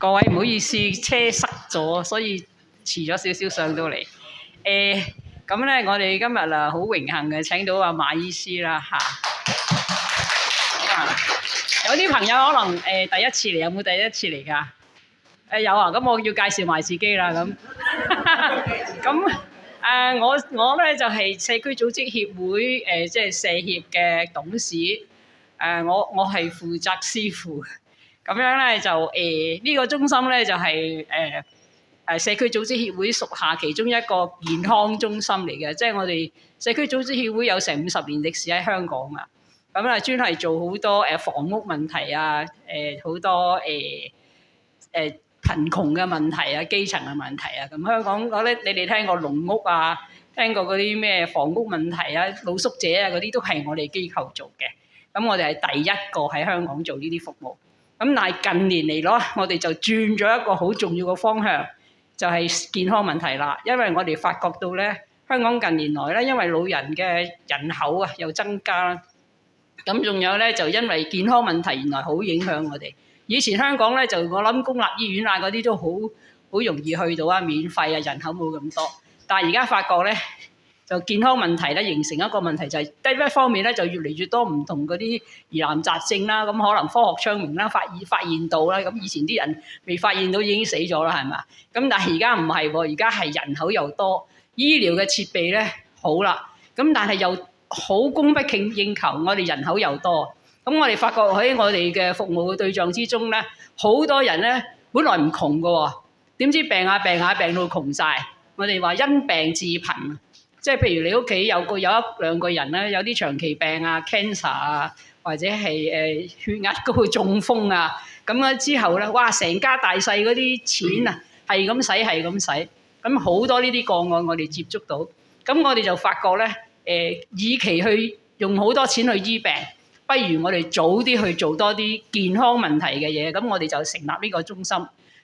各位唔好意思，車塞咗，所以遲咗少少上到嚟。咁咧，我哋今日啊好榮幸嘅請到阿馬醫師啦嚇。有啲朋友可能第一次嚟，有冇第一次嚟㗎？有啊，咁我要介紹埋自己啦咁。咁我咧就係社區組織協會即係社協嘅董事。我係負責師傅。咁樣咧就呢個中心咧就係社區組織協會屬下其中一個健康中心嚟嘅，即係我哋社區組織協會有成50年歷史喺香港啊。咁啊專係做好多房屋問題啊，好多貧窮嘅問題啊，基層嘅問題啊。咁香港嗰啲你哋聽過籠屋啊，聽過嗰啲咩房屋問題啊、露宿者啊嗰啲都係我哋機構做嘅。咁我哋係第一個喺香港做呢啲服務。咁但係近年嚟咯，我哋就轉咗一個好重要嘅方向，就係健康問題啦。因為我哋發覺到咧，香港近年來咧，因為老人嘅人口啊又增加啦，咁仲有咧就因為健康問題原來好影響我哋。以前香港咧就我諗公立醫院啊嗰啲都好容易去到啊，免費啊，人口冇咁多。但係而家發覺咧，就健康問題咧形成一個問題，就係第一方面咧就越嚟越多唔同嗰啲疑難雜症啦，咁可能科學昌明啦，發現到啦，咁以前啲人未發現到已經死咗啦，係嘛？咁但係而家唔係喎，而家係人口又多，醫療嘅設備咧好啦，咁但係又好供不應求，我哋人口又多，咁我哋發覺喺我哋嘅服務嘅對象之中咧，好多人咧本來唔窮㗎喎，點知病下病到窮晒。我哋話因病致貧。即係譬如你屋企有一兩個人咧，有啲長期病啊、cancer 啊，或者係血壓高、中風啊，咁咧之後咧，哇！成家大細嗰啲錢啊，係咁使，咁好多呢啲個案我哋接觸到，咁我哋就發覺咧，與其去用好多錢去醫病，不如我哋早啲去做多啲健康問題嘅嘢，咁我哋就成立呢個中心。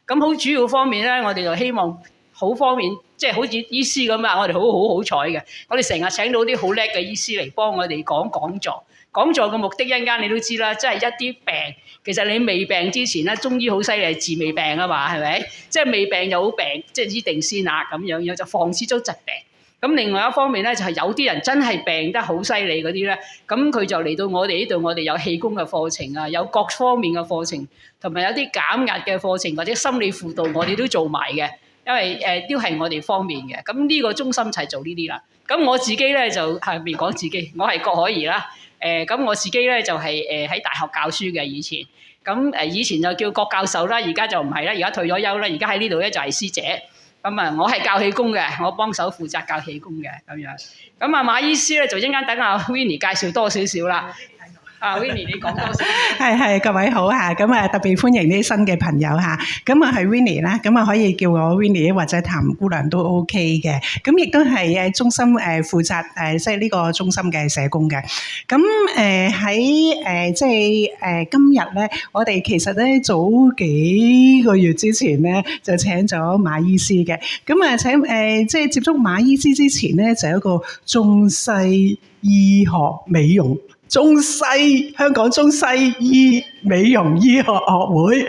咁好主要方面咧，我哋就希望好方面。即係好似醫師咁啊！我哋好彩嘅，我哋成日請到啲好叻嘅醫師嚟幫我哋講講座。講座嘅目的一陣間你都知啦，即係一啲病，其實你未病之前咧，中醫好犀利係治未病啊嘛，係咪？即係未病有病，即係醫定先啊咁樣，然後就防止咗疾病。咁另外一方面咧，就係有啲人真係病得好犀利嗰啲咧，咁佢就嚟到我哋呢度，我哋有氣功嘅課程啊，有各方面嘅課程，同埋有啲減壓嘅課程或者心理輔導，我哋都做埋嘅。因為都係我哋方面嘅，咁呢個中心就係做呢啲啦。咁我自己咧就係未講自己，我係郭可怡啦。咁我自己咧就係喺大學教書嘅以前。咁以前就叫郭教授啦，而家就唔係啦，而家退咗休啦。而家喺呢度咧就係師姐。咁啊，我係教氣功嘅，我幫手負責教氣功嘅咁樣。咁啊，馬醫師咧就一陣間等阿 Winnie 介紹多少少啦。Winnie 你講多少？係各位好嚇，咁啊特別歡迎啲新嘅朋友嚇。咁啊係 Winnie 啦，咁啊可以叫我 Winnie 或者譚姑娘都 OK 嘅。咁亦都係中心負責即係呢個中心嘅社工嘅。咁喺即係今日咧，我哋其實咧早幾個月之前咧就請咗馬醫師嘅。咁啊請即係接觸馬醫師之前咧，就有一個中西醫學美容。香港中西醫美容醫學學會，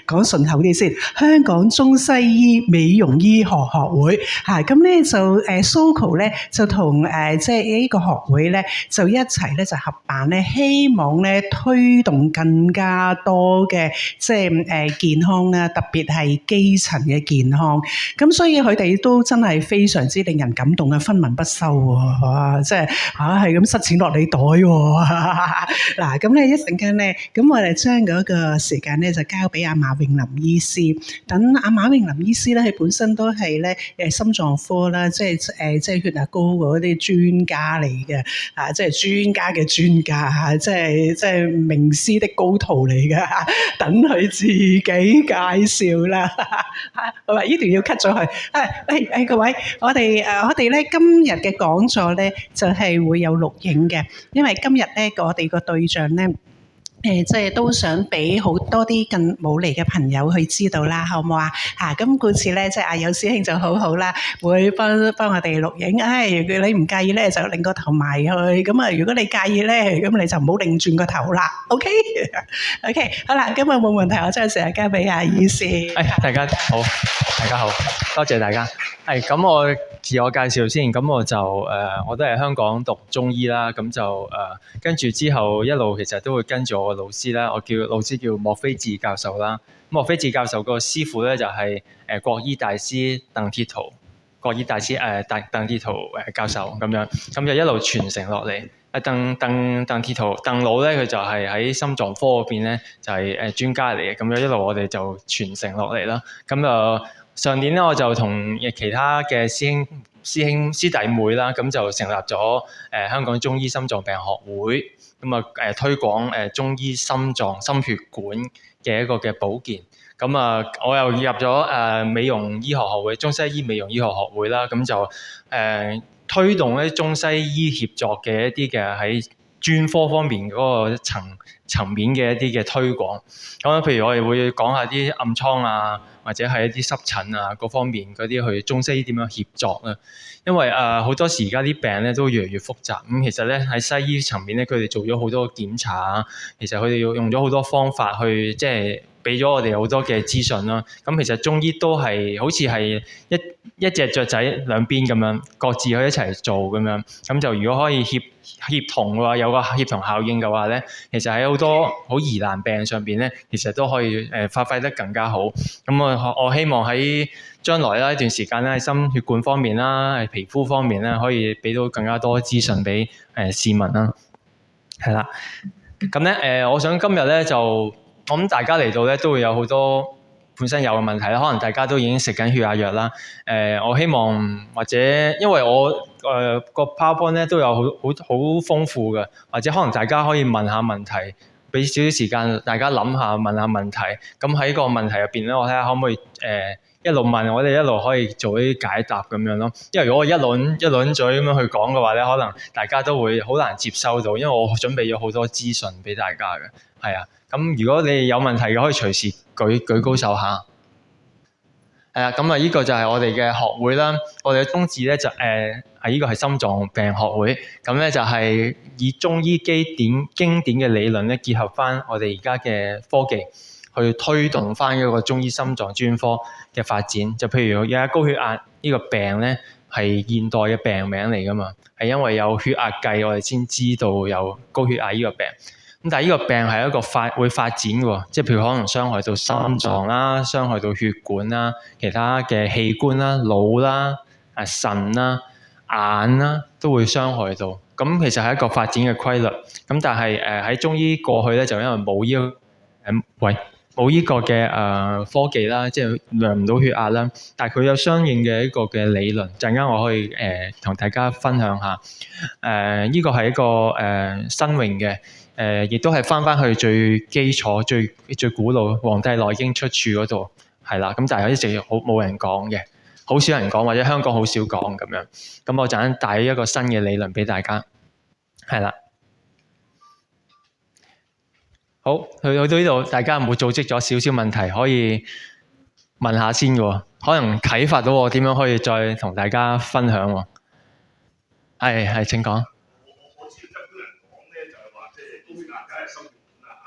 講順口啲先。香港中西醫美容醫學學會，咁咧就Soco 咧就同即係呢個學會咧就一齊咧就合辦咧，希望咧推動更加多嘅即係健康啦，特別係基層嘅健康。咁所以佢哋都真係非常之令人感動嘅，分文不收喎，即係係咁塞錢落你袋喎。嗱，咁咧一陣間咧，咁我哋將嗰個時間咧就交俾阿馬詠琳醫師。等阿馬詠琳醫師咧，佢本身都係咧心臟科啦，即係血壓高嗰啲專家嚟嘅，即係專家嘅專家嚇，即係名師的高徒嚟嘅。等佢自己介紹啦。好啦，呢段要 cut 咗佢。各位，我哋咧今日嘅講座咧就係會有錄影嘅，因為今日咧我哋個對象咧即係都想俾好多啲更冇嚟嘅朋友去知道啦，好唔好啊？咁故此咧，即係阿友師兄就好好啦，會幫我哋錄影。如果你唔介意咧，就擰個頭埋去。咁啊，如果你介意咧，咁你就唔好擰轉個頭啦。OK， 好啦，今日冇問題，我將時間交俾阿醫師。大家好，多謝大家。咁我自我介紹先，咁我就我都係香港讀中醫啦，咁就跟住之後一路其實都會跟住我個老師啦，老師叫莫非志教授啦。莫非志教授個師傅咧就係國醫大師鄧鐵圖，鄧鐵圖教授咁樣，咁就一路傳承落嚟。鄧鐵圖鄧老咧，佢就係喺心臟科嗰邊咧，就係專家嚟嘅，咁樣一路我哋就傳承落嚟啦。咁上年咧，我就同其他嘅師兄師弟妹啦，咁就成立咗香港中醫心臟病學會，咁推廣中醫心血管嘅一個嘅保健。咁我又入咗美容醫學學會，中西醫美容醫學學會啦，咁就推動咧中西醫協作嘅一啲嘅喺專科方面嗰個層面嘅一啲嘅推廣。咁譬如我哋會講下啲暗瘡啊，或者係一啲濕疹啊各方面嗰啲去中西醫點樣協作啦。因為好多時而家啲病咧都越嚟越複雜，咁其實咧喺西醫層面咧，佢哋做咗好多檢查啊，其實佢哋用咗好多方法去即係俾咗我哋好多嘅資訊啦。咁其實中醫都係好似係一隻雀仔兩邊咁樣，各自去一齊做咁樣。咁就如果可以協同嘅話，有個協同效應嘅話咧，其實喺好多好疑難病上邊咧，其實都可以發揮得更加好。咁我希望喺將來啦，一段時間咧，喺心血管方面啦，喺皮膚方面咧，可以俾到更加多資訊俾市民啦。係啦，咁咧我想今日咧就我諗大家嚟到咧都會有好多本身有嘅問題啦，可能大家都已經食緊血壓藥啦。我希望或者因為我個 PowerPoint 咧都有好豐富嘅，或者可能大家可以問下問題，俾少少時間大家諗下問下問題。咁喺個問題入邊咧，我睇下可唔可以一路問，我哋一路可以做啲解答咁樣咯。因為如果我一輪嘴咁樣去講嘅話咧，可能大家都會好難接收到，因為我準備咗好多資訊俾大家嘅。係啊，咁如果你有問題嘅，可以隨時舉高手下。係啊，咁呢個就係我哋嘅學會啦。我哋嘅宗旨咧就呢個係心臟病學會。咁咧就係以中醫經典嘅理論咧，結合翻我哋而家嘅科技，去推動翻一個中醫心臟專科嘅發展。就譬如而家高血壓呢個病咧，係現代嘅病名嚟噶嘛，係因為有血壓計，我哋先知道有高血壓呢個病。咁但係呢個病係一個會發展嘅喎，即係譬如可能傷害到心臟啦，傷害到血管啦，其他嘅器官啦、腦啦、腎啦、眼啦，都會傷害到。咁其實係一個發展嘅規律。咁但係喺中醫過去咧，就因為冇呢個嘅科技啦，即係量唔到血壓啦。但係佢有相應嘅一個嘅理論，陣間我可以同大家分享下。呢個係一個新穎嘅。亦都係翻去最基礎、最古老《黃帝內經》出處嗰度，係啦。咁但係一直好冇人講嘅，好少人講，或者香港好少講咁樣。咁我陣間帶一個新嘅理論俾大家，係啦。好，去到呢度，大家有冇組織咗少少問題可以問下先嘅喎？可能啟發到我點樣可以再同大家分享喎。係，請講。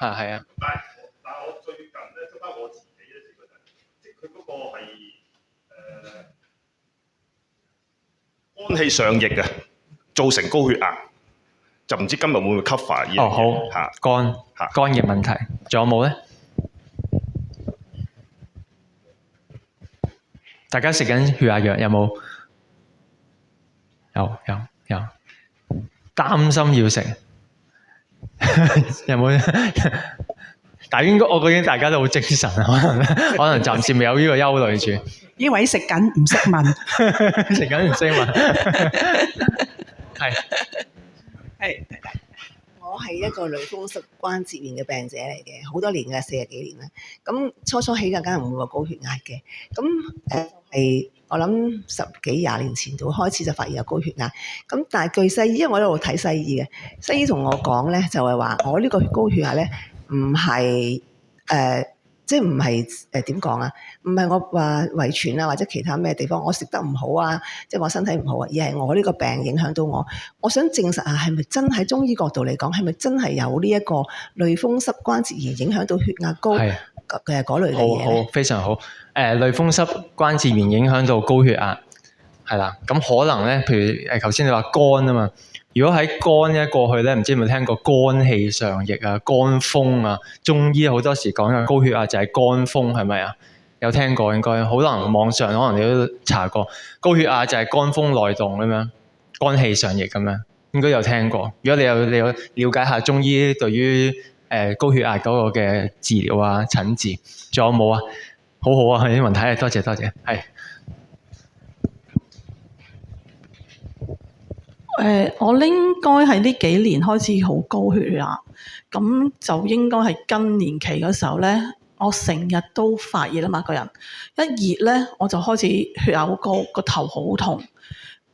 係啊，但係我最近咧，即係我自己咧，即係佢嗰個係肝氣上逆啊，造成高血壓，就唔知今日會唔會 cover 呢樣嘢？好嚇，肝嘅問題，仲有冇咧？大家食緊血壓藥有冇？有，擔心要食。有冇？但係應該我覺得大家都好精神啊，可能暫時未有呢個憂慮住。呢位食緊唔識問，食緊唔識問，係。我係一個類風濕關節炎嘅病者嚟嘅，好多年嘅40幾年啦。咁初起嘅梗係唔會話高血壓嘅，咁係我諗10幾20年前度開始就發現有高血壓。咁但係據西醫，因為我喺度睇西醫嘅，西醫同我講咧就係話我呢個高血壓咧唔係即係唔係點講啊？唔係我話遺傳啊，或者其他咩地方我食得唔好啊，即係我身體唔好啊，而係我呢個病影響到我。我想證實下係咪真喺中醫角度嚟講，係咪真係有呢一個類風濕關節炎影響到血壓高嘅嗰類嘅嘢？好，非常好。類風濕關節炎影響到高血壓，係啦。咁可能咧，譬如頭先你話肝啊嘛。如果喺肝咧過去咧，唔知有冇聽過肝氣上逆啊、肝風啊？中醫好多時講嘅高血壓就係肝風，係咪啊？有聽過應該，好多人網上可能你都查過，高血壓就係肝風內動咁樣，肝氣上逆咁樣，應該有聽過。如果你有了解下中醫對於高血壓嗰個嘅治療啊、診治，仲有冇啊？好好啊，啲問題，多謝，係。我應該係呢幾年開始好高血壓，咁就應該係更年期嗰時候咧，我成日都發熱啊嘛，個人一熱咧我就開始血壓好高，個頭好痛，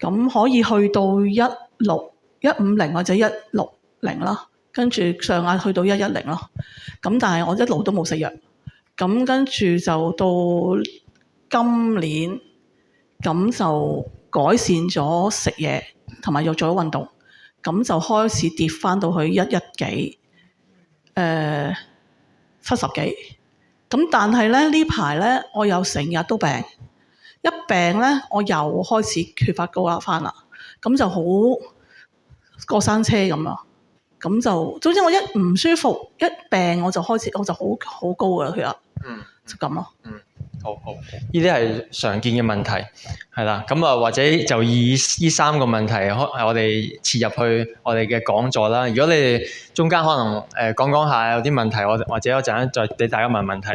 咁可以去到150或者160啦，跟住上壓去到110咯，咁但係我一路都冇食藥，咁跟住就到今年咁就改善咗食嘢。同埋又做咗運動，咁就開始跌翻到去110幾，70幾。咁但係咧呢排咧，我又成日都病，一病咧我又開始血壓高翻啦，咁就好過山車咁咯。咁就總之我一唔舒服，一病我就好高㗎血壓，就咁咯。好，呢啲係常見嘅問題，係啦。咁啊，或者就以呢3個問題，我哋切入去我哋嘅講座啦。如果你哋中間可能講下有啲問題，或者我陣間再俾大家問問題。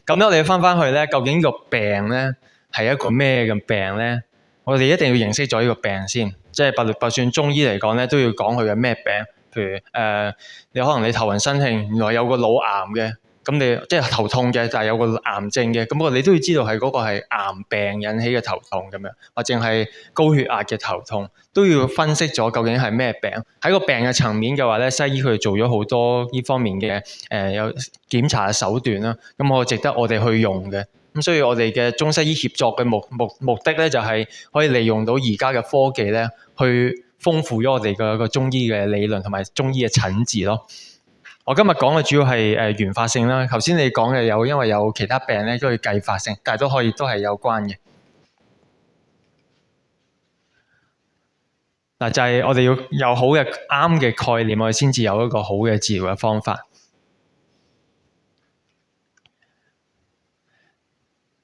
咁咧，我哋翻去咧，究竟呢個病咧係一個咩嘅病咧？我哋一定要認識咗呢個病先。即係就算中醫嚟講咧，都要講佢嘅咩病。譬如你可能你頭暈身㷫，原來有個腦癌嘅。咁你即係頭痛嘅，但係有個癌症嘅，咁你都要知道係嗰個係癌病引起嘅頭痛咁樣，或者係高血壓嘅頭痛，都要分析咗究竟係咩病。喺個病嘅層面嘅話咧，西醫佢做咗好多呢方面嘅有檢查嘅手段啦，咁我值得我哋去用嘅。咁所以我哋嘅中西醫協作嘅目的咧，就係可以利用到而家嘅科技咧，去豐富咗我哋嘅個中醫嘅理論同埋中醫嘅診治咯。我今日講嘅主要係原發性啦。頭先你講嘅因為有其他病咧都要繼發性，但係都係有關嘅。嗱，就係我哋要有好嘅啱嘅概念，我哋先至有一個好嘅治療嘅方法。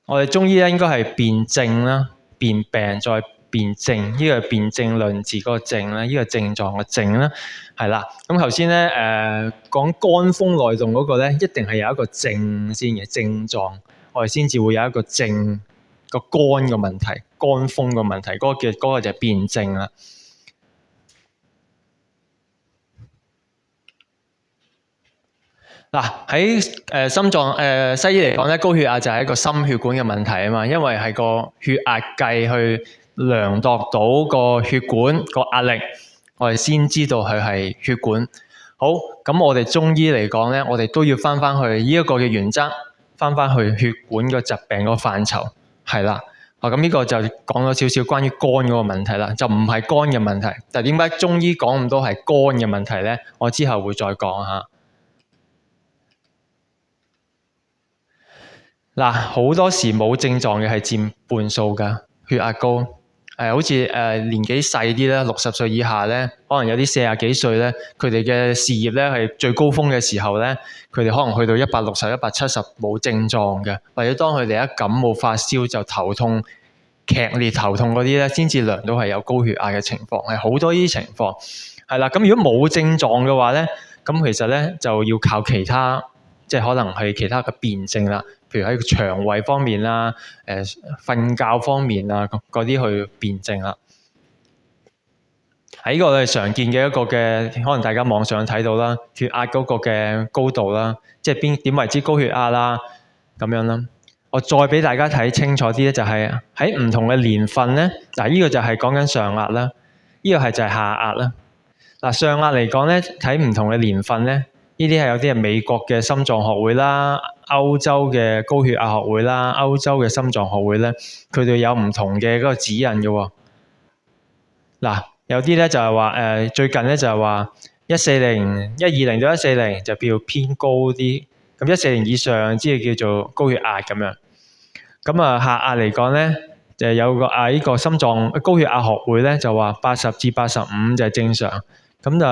我哋中醫咧應該係辨證啦，辨病再辨證，呢個係辨證論治嗰個症咧，呢個症狀嘅症啦，係啦。咁頭先咧講肝風內動嗰個咧，一定係有一個症先嘅症狀，我哋先至會有一個症個肝嘅問題，肝風嘅問題，嗰個就係辨證啦。嗱，喺心臟西醫嚟講咧，高血壓就係一個心血管嘅問題啊嘛，因為係個血壓計去量度到個血管個壓力，我哋先知道佢係血管。好，咁我哋中醫嚟講咧，我哋都要翻去呢一個嘅原則，翻去血管個疾病個範疇，係啦。咁呢個就講咗少少關於肝嗰個問題啦，就唔係肝嘅問題。但係點解中醫講咁多係肝嘅問題咧？我之後會再講下。嗱，好多時冇症狀嘅係佔半數㗎，血壓高。好似年紀細啲咧，60歲以下咧，可能有啲40幾歲咧，佢哋嘅事業咧係最高峰嘅時候咧，佢哋可能去到160、170冇症狀嘅，或者當佢哋一感冒發燒就頭痛、劇烈頭痛嗰啲咧，先至量到係有高血壓嘅情況，係好多呢啲情況。係啦，咁如果冇症狀嘅話咧，咁其實咧就要靠其他，即係可能係其他嘅辨證啦。譬如喺腸胃方面啦、瞓覺方面啊嗰啲去辨證啦。喺呢個係常見嘅一個嘅，可能大家網上睇到啦，血壓嗰個嘅高度啦，即係點為之高血壓啦咁樣啦。我再俾大家睇清楚啲咧，就係喺唔同嘅年份咧，嗱呢個就係講緊上壓啦，呢個係就係下壓啦。嗱上壓嚟講咧，睇唔同嘅年份咧，呢啲係有啲係美國嘅心臟學會啦、歐洲嘅高血壓學會啦、歐洲嘅心臟學會咧，佢哋有唔同嘅嗰個指引嘅喎。嗱，有啲咧就係話最近咧就係話120到140就叫偏高啲，咁140以上即係叫做高血壓咁樣。咁啊下壓嚟講咧，就有個呢個心臟高血壓學會咧就話80至85就係正常。咁就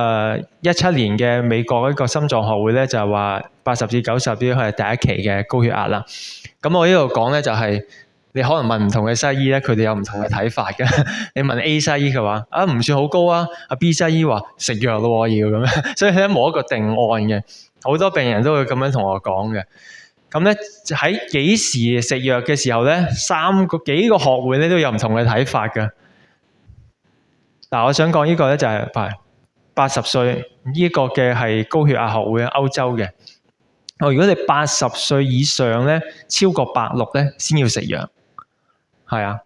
17年嘅美國一個心臟學會咧就係話80至90啲係第一期嘅高血壓啦。咁我呢度講咧就係、你可能問唔同嘅西醫咧，佢哋有唔同嘅睇法嘅。你問 A 西醫嘅話，唔算好高啊。B 西醫話食藥咯要咁樣，所以咧冇一個定案嘅。好多病人都會咁樣同我講嘅。咁咧喺幾時食藥嘅時候咧，幾個學會咧都有唔同嘅睇法嘅。嗱，我想講呢個咧就係80歲呢個嘅係高血壓學會歐洲嘅。如果你80歲以上咧，超過86咧，先要食藥。係啊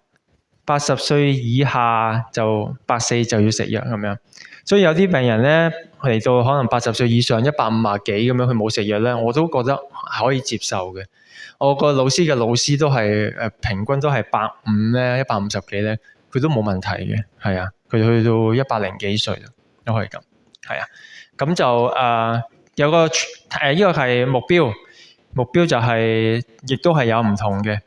，80歲以下就84就要食藥咁樣。所以有啲病人咧嚟到可能80歲以上150幾咁樣，佢冇食藥咧，我都覺得可以接受嘅。我個老師嘅老師都係平均都係85咧，150幾咧，佢都冇問題嘅。係啊，佢去到100幾歲都可以咁。係啊，咁就有個呢個係目標就係亦都係有唔同嘅。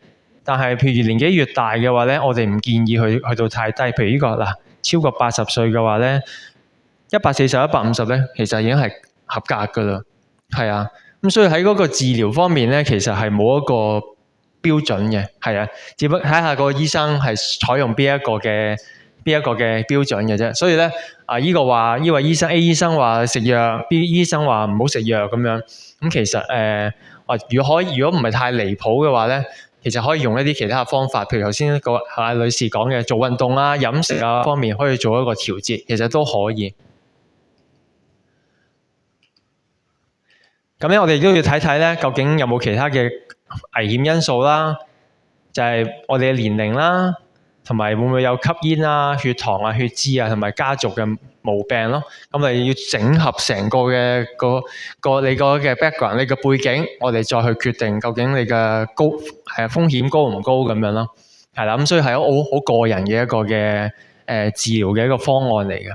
但係譬如年紀越大嘅話咧，我哋唔建議去到太低。譬如呢個嗱，超過80歲嘅話咧，140、150咧，其實已經係合格噶啦。係啊，咁所以喺嗰個治療方面咧，其實係冇一個標準嘅。係啊，只不過睇下個醫生係採用邊一個嘅標準嘅啫。所以咧呢位醫生 A 醫生話食藥，B 醫生話唔好食藥咁樣。咁其實如果唔係太離譜嘅話咧，其實可以用一啲其他嘅方法，譬如頭先個女士講嘅做運動啊、飲食啊方面，可以做一個調節，其實都可以。咁咧，我哋都要睇睇咧，究竟有冇其他嘅危險因素啦，就係我哋嘅年齡啦，同埋會唔會有吸煙啊、血糖啊、血脂啊，同埋家族嘅毛病咯。咁你要整合成個嘅你個嘅 background， 你嘅背景，我哋再去決定究竟你嘅風險高唔高咁樣咯。係啦，咁所以係好個人嘅一個嘅治療嘅一個方案嚟嘅。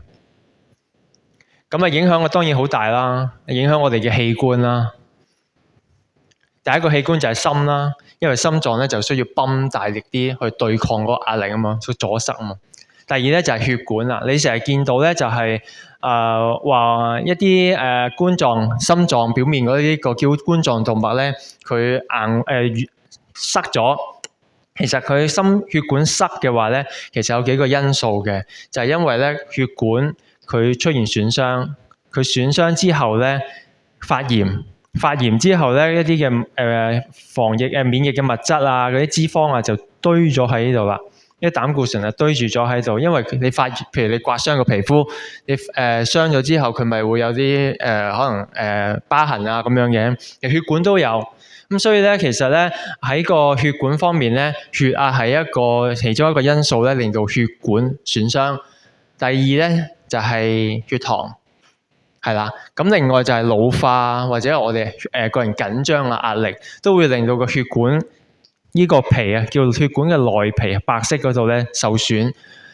咁影響當然好大啦，影響我哋嘅器官啦。第一個器官就係心啦，因為心臟咧就需要泵大力啲去對抗嗰個壓力啊嘛，去阻塞啊嘛。第二咧就係血管啦，你成日見到咧就係話一啲冠狀心臟表面嗰啲個叫冠狀動脈咧，佢塞咗。其實佢心血管塞嘅話咧，其實有幾個因素嘅，就係因為咧血管佢出現損傷，佢損傷之後咧發炎之後咧，一啲嘅防疫免疫嘅物質啊，嗰啲脂肪啊就堆咗喺呢度啦。啲膽固醇啊堆住咗喺度，因為你譬如你刮傷個皮膚，你傷咗之後，佢咪會有啲可能疤痕啊咁樣嘅，血管都有。咁所以咧，其實咧喺個血管方面咧，血壓係其中一個因素咧，令到血管損傷。第二咧就係血糖。係啦，咁另外就係老化或者我哋個人緊張啊、壓力，都會令到個血管呢個皮啊，叫血管嘅內皮白色嗰度咧受損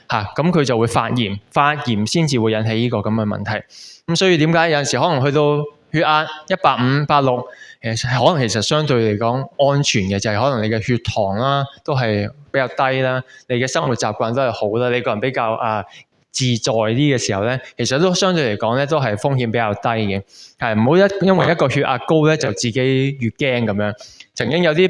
嚇，咁佢就會發炎先至會引起呢個咁嘅問題。咁所以點解有陣時可能去到血壓150、160，可能其實相對嚟講安全嘅，就係可能你嘅血糖啦都係比較低啦，你嘅生活習慣都係好啦，你個人比較自在啲嘅時候咧，其實都相對嚟講咧都係風險比較低嘅，係唔好因為一個血壓高咧就自己越驚咁樣。曾經有啲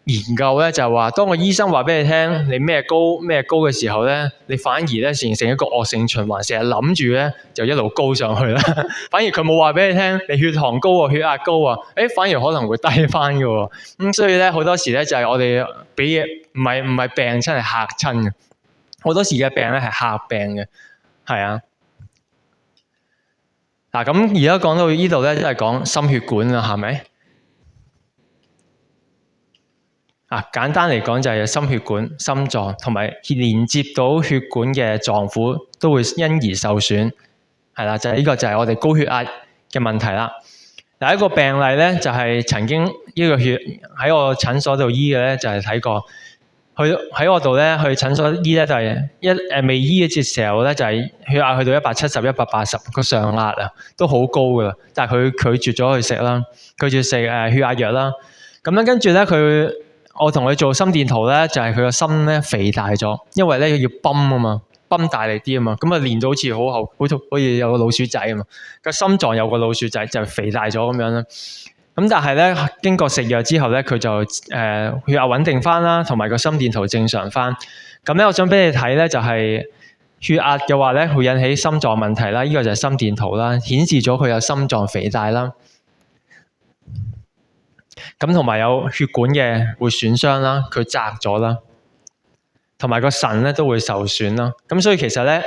研究咧就係話，當個醫生話俾你聽你咩高嘅時候咧，你反而咧形成一個惡性循環，成日諗住咧就一路高上去啦。反而佢冇話俾你聽你血糖高啊、血壓高啊，反而可能會低翻嘅喎。咁所以咧好多時咧就係我哋俾唔係病親係嚇親嘅。好多時嘅病咧係嚇病嘅，係啊。嗱咁而家講到呢度咧，都係講心血管啦，係咪？簡單嚟講就係心血管、心臟同埋連接到血管嘅臟腑都會因而受損，係啦，就係呢個就係我哋高血壓嘅問題啦。第一個病例咧就係曾經呢個血喺我診所度醫嘅咧，就係睇過。去喺我度咧，去診所醫咧就係未醫嘅時候咧，就係血壓去到170、180個上壓啊，都好高噶啦。但係佢拒絕咗去食啦，拒絕食血壓藥啦。咁樣跟住咧，我同佢做心電圖咧，就係佢個心咧肥大咗，因為咧要泵啊嘛，泵大力啲啊嘛，咁啊練到好似好似有個老鼠仔啊嘛，個心臟有個老鼠仔就肥大咗咁樣啦。咁但係咧，經過食藥之後咧，佢就血壓穩定翻啦，同埋個心電圖正常翻。咁咧，我想俾你睇咧，就係血壓嘅話咧，會引起心臟問題啦。呢個就係心電圖啦，顯示咗佢有心臟肥大啦。咁同埋有血管嘅會損傷啦，佢窄咗啦，同埋個腎咧都會受損啦。咁所以其實咧，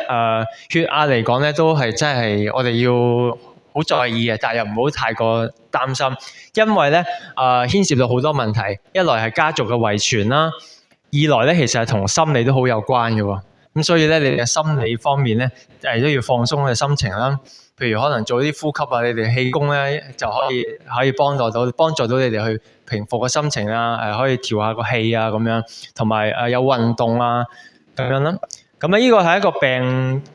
血壓嚟講咧，都係真係我哋要好在意嘅，但係又唔好太過擔心，因為咧牽涉到好多問題。一來係家族嘅遺傳啦，二來咧其實係同心理都好有關嘅喎。咁所以咧，你哋嘅心理方面咧都要放鬆嘅心情啦。譬如可能做啲呼吸啊，你哋氣功咧就可以幫助到你哋去平復個心情啦。可以調下個氣啊咁樣，同埋有運動啊咁樣啦。咁咧，呢個係一個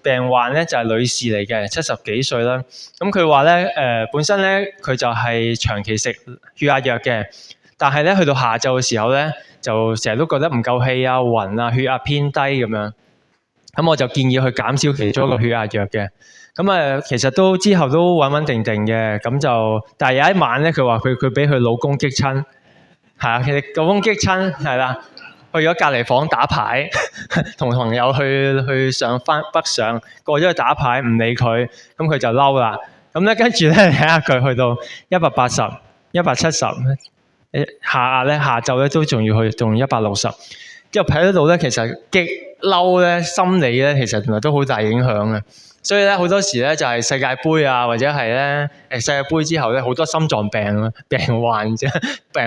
病患咧，就係女士嚟嘅，70幾歲啦。咁佢話咧，本身咧佢就係長期食血壓藥嘅，但係咧去到下晝嘅時候咧，就成日都覺得唔夠氣啊、暈啊、血壓偏低咁樣。咁我就建議佢減少其中一個血壓藥嘅。咁其實之後都穩定嘅。咁就，但係有一晚咧，佢話佢俾佢老公激親，係啊，其實老公激親係啦。去咗隔離房打牌，同朋友去上翻北上，過咗去打牌唔理佢，咁佢就嬲啦。咁咧跟住咧睇下佢去到180、170，下壓咧下晝咧都仲要去，仲160。之後睇得到咧，其實激嬲咧心理咧，其實原來都好大影響嘅。所以咧好多時咧就係世界盃啊，或者係咧世界盃之後咧好多心臟病患者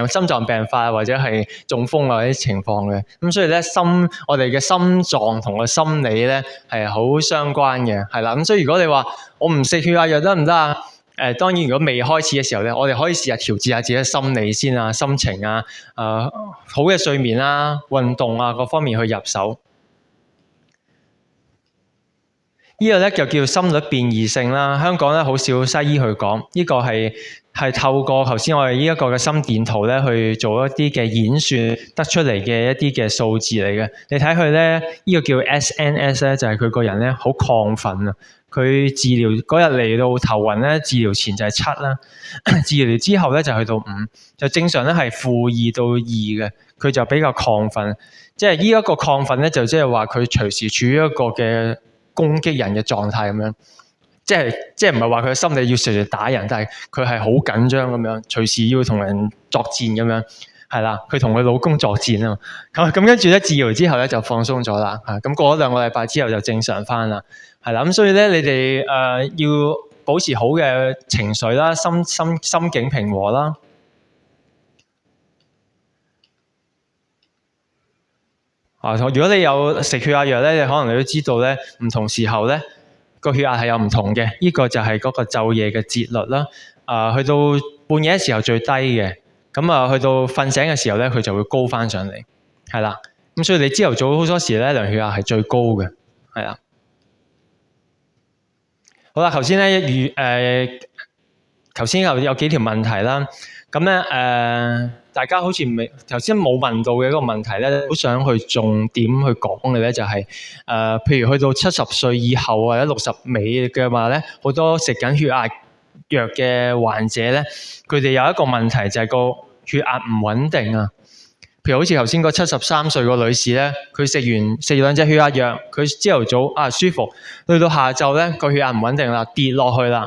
心臟病發或者係中風啊啲情況嘅。咁所以咧我哋嘅心臟同個心理咧係好相關嘅，係啦。咁所以如果你話我唔食血壓藥得唔得啊？當然如果未開始嘅時候咧，我哋可以試下調節下自己嘅心理先啊，心情啊，好嘅睡眠啊、運動啊各方面去入手。呢個咧就叫心率變異性啦，香港咧好少西醫去講，呢個係透過頭先我哋呢一個嘅心電圖咧去做一啲嘅演算得出嚟嘅一啲嘅數字嚟嘅。你睇佢咧，呢個叫 SNS 咧，就係佢個人咧好亢奮啊！佢治療嗰日嚟到頭暈咧，治療前就係7啦，治療之後咧就去到5，就正常咧係-2到2嘅，佢就比較亢奮。即係呢一個亢奮咧，就即係話佢隨時處於一個嘅攻擊人嘅狀態咁樣，即係唔係話佢嘅心理要隨時打人，但係佢係好緊張咁樣，隨時要同人作戰咁樣，係啦，佢同佢老公作戰啊嘛。咁跟住咧治療之後咧就放鬆咗啦，咁過咗2個禮拜之後就正常翻啦，係啦。咁所以咧你哋要保持好嘅情緒啦，心境平和啦。如果你有食血壓藥咧，你可能你都知道咧，唔同時候咧個血壓係有唔同嘅。呢個就係嗰個晝夜嘅節律啦。去到半夜嘅時候最低嘅，咁去到瞓醒嘅時候咧，佢就會高翻上嚟，係啦。咁所以你朝頭早好多時咧量血壓係最高嘅，係啦。好啦，頭先咧頭先有幾條問題啦。咁咧大家好似頭先冇問到嘅一個問題咧，好想去重點去講嘅咧，就係譬如去到70歲以後或者60尾嘅話咧，好多食緊血壓藥嘅患者咧，佢哋有一個問題就係個血壓唔穩定啊。譬如好似頭先個73歲個女士咧，佢食2隻血壓藥，佢朝頭早舒服，去到下晝咧個血壓唔穩定啦，跌落去啦。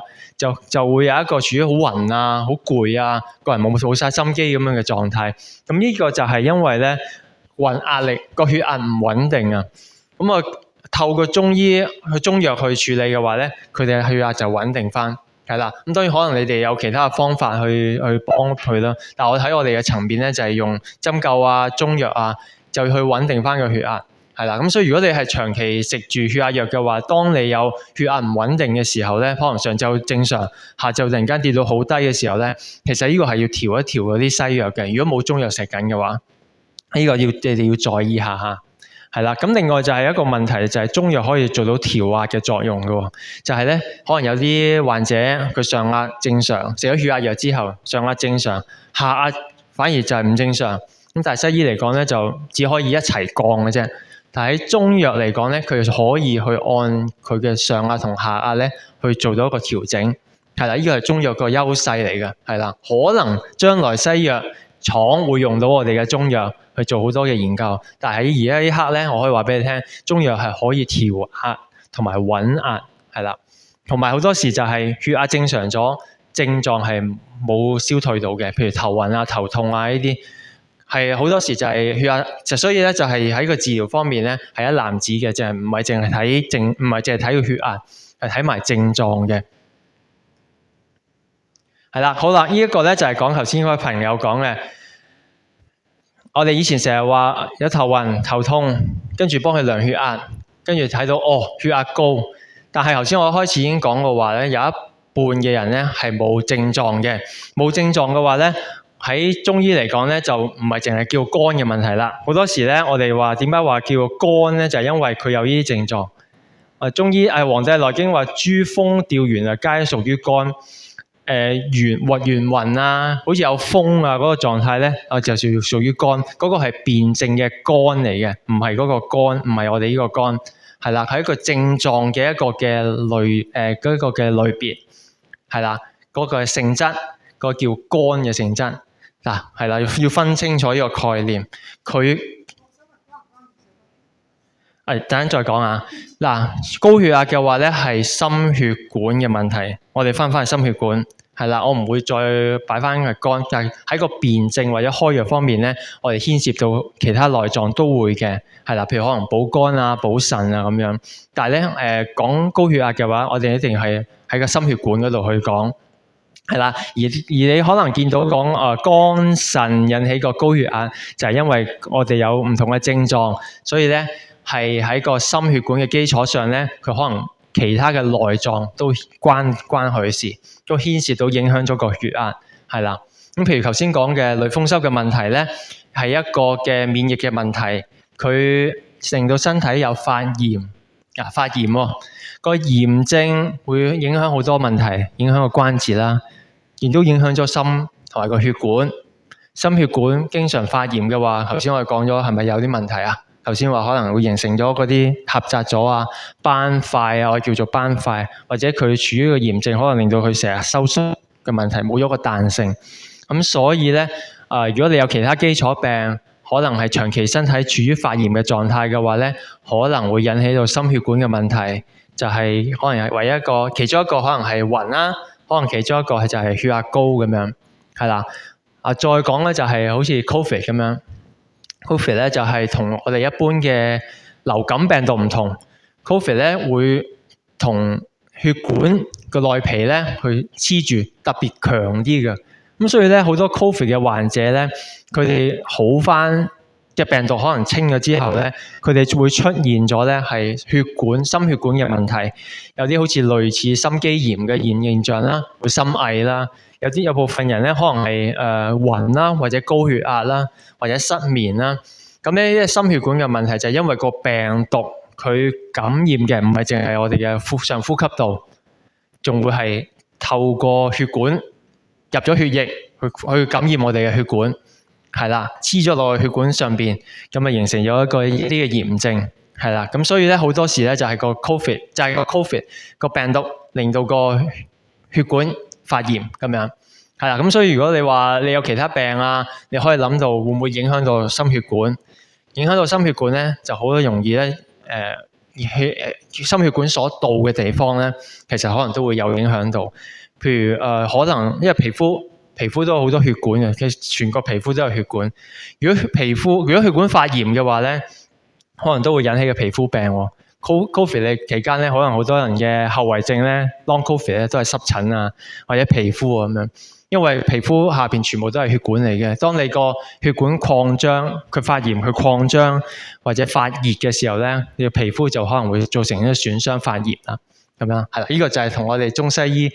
就會有一個處於好暈啊、好攰啊、個人冇晒心機咁樣嘅狀態。咁呢個就係因為咧暈壓力個血壓唔穩定啊。咁透過中藥去處理嘅話咧，佢哋嘅血壓就穩定翻，係啦。咁當然可能你哋有其他嘅方法去幫佢啦。但我睇我哋嘅層面咧就係用針灸啊、中藥啊，就去穩定翻個血壓。係啦。咁所以如果你係長期食住血壓藥嘅話，當你有血壓唔穩定嘅時候咧，可能上晝正常，下晝突然間跌到好低嘅時候咧，其實呢個係要調一調嗰啲西藥嘅。如果冇中藥食緊嘅話，呢個你哋要在意下嚇。係啦，咁另外就係一個問題，就係中藥可以做到調壓嘅作用嘅喎。就係咧，可能有啲患者佢上壓正常，食咗血壓藥之後上壓正常，下壓反而就係唔正常。咁但係西醫嚟講咧，就只可以一齊降嘅啫。但係喺中藥嚟講咧，佢可以去按佢嘅上壓同下壓咧去做到一個調整。係啦，呢個係中藥個優勢嚟嘅。係啦，可能將來西藥廠會用到我哋嘅中藥去做好多嘅研究，但係喺而家呢刻咧，我可以話俾你聽，中藥係可以調壓同埋穩壓，係啦，同埋好多時就係血壓正常咗，症狀係冇消退到嘅，譬如頭暈啊、頭痛啊呢啲，係好多時就係血壓，所以咧就係喺個治療方面咧係一籃子嘅，就係唔係淨係睇症，唔係淨係睇個血壓，係睇埋症狀嘅。係啦，好啦，呢一個咧就係講頭先嗰位朋友講嘅。我哋以前成日話有頭暈、頭痛，跟住幫佢量血壓，跟住睇到血壓高。但係頭先我開始已經講過話咧，有一半嘅人咧係冇症狀嘅。冇症狀嘅話咧，喺中醫嚟講咧就唔係淨係叫肝嘅問題啦。好多時咧我哋話點解話叫肝咧，就係因為佢有呢啲症狀。中醫《黃帝內經》話諸風調弦啊，皆屬於肝。眩暈啊，好似有風啊嗰個狀態咧，就屬於肝。嗰個係辨證嘅肝嚟嘅，唔係嗰個肝，唔係我哋呢個肝，係啦，係一個症狀嘅一個嘅類嗰個嘅類別，係啦，嗰個係性質，嗰個叫肝嘅性質嗱，係啦，要分清楚呢個概念。佢等陣再講啊。嗱，高血壓嘅話咧係心血管嘅問題，我哋翻去心血管。係啦，我唔會再擺翻個肝，但係喺個辨證或者開藥方面咧，我哋牽涉到其他內臟都會嘅，係啦，譬如可能補肝啊、補腎啊咁樣。但係咧講高血壓嘅話，我哋一定係喺個心血管嗰度去講，係啦。而你可能見到講肝腎引起個高血壓，就係因為我哋有唔同嘅症狀，所以咧係喺個心血管嘅基礎上咧，佢可能其他嘅內臟都關佢事，都牽涉到影響咗個血壓，係啦。咁譬如頭先講嘅類風濕嘅問題咧，係一個嘅免疫嘅問題，佢令到身體有發炎發炎喎。個炎症會影響好多問題，影響個關節啦，亦都影響咗心同埋個血管。心血管經常發炎嘅話，頭先我哋講咗係咪有啲問題啊？頭先話可能會形成咗嗰啲狹窄咗啊、斑塊啊，我叫做斑塊，或者佢處於個炎症，可能令到佢成日收縮嘅問題，冇咗個彈性。咁所以咧，如果你有其他基礎病，可能係長期身體處於發炎嘅狀態嘅話咧，可能會引起到心血管嘅問題，就係可能係唯一一個，其中一個可能係暈啦，可能其中一個係就係血壓高咁樣，係啦。再講咧就係好似 Covid 咁樣。Covid 咧就係同我哋一般嘅流感病毒唔同 ，Covid 咧會同血管個內皮咧去黐住，特別強啲嘅。咁所以咧好多 Covid 嘅患者咧，佢哋好返嘅病毒可能清咗之後咧，佢哋會出現咗咧係血管、心血管嘅問題，有啲好似類似心肌炎嘅現象啦，會心翳啦。有部分人咧，可能係暈啦，或者高血壓啦，或者失眠啦。咁呢啲心血管嘅問題就係因為個病毒佢感染嘅唔係淨係我哋嘅上呼吸道，仲會係透過血管入咗血液去感染我哋嘅血管，係啦，黐咗落去血管上邊，咁啊形成咗一個呢啲嘅炎症，係啦。咁所以咧好多時咧就係個 Covid 個病毒令到個血管發炎咁樣，係啦，咁所以如果你話你有其他病啊，你可以諗到會唔會影響到心血管？影響到心血管咧，就好容易咧，心血管所到嘅地方咧，其實可能都會有影響到。譬如可能因為皮膚都有好多血管嘅，其實全個皮膚都有血管。如果血管發炎嘅話咧，可能都會引起個皮膚病喎。COVID 嘅期間咧，可能好多人嘅後遺症咧，Long COVID 咧都係濕疹啊，或者皮膚啊咁樣。因為皮膚下邊全部都係血管嚟嘅，當你個血管擴張，佢發炎、佢擴張或者發熱嘅時候咧，你個皮膚就可能會造成一啲損傷、發炎啦。咁樣係啦，呢個就係同我哋中西醫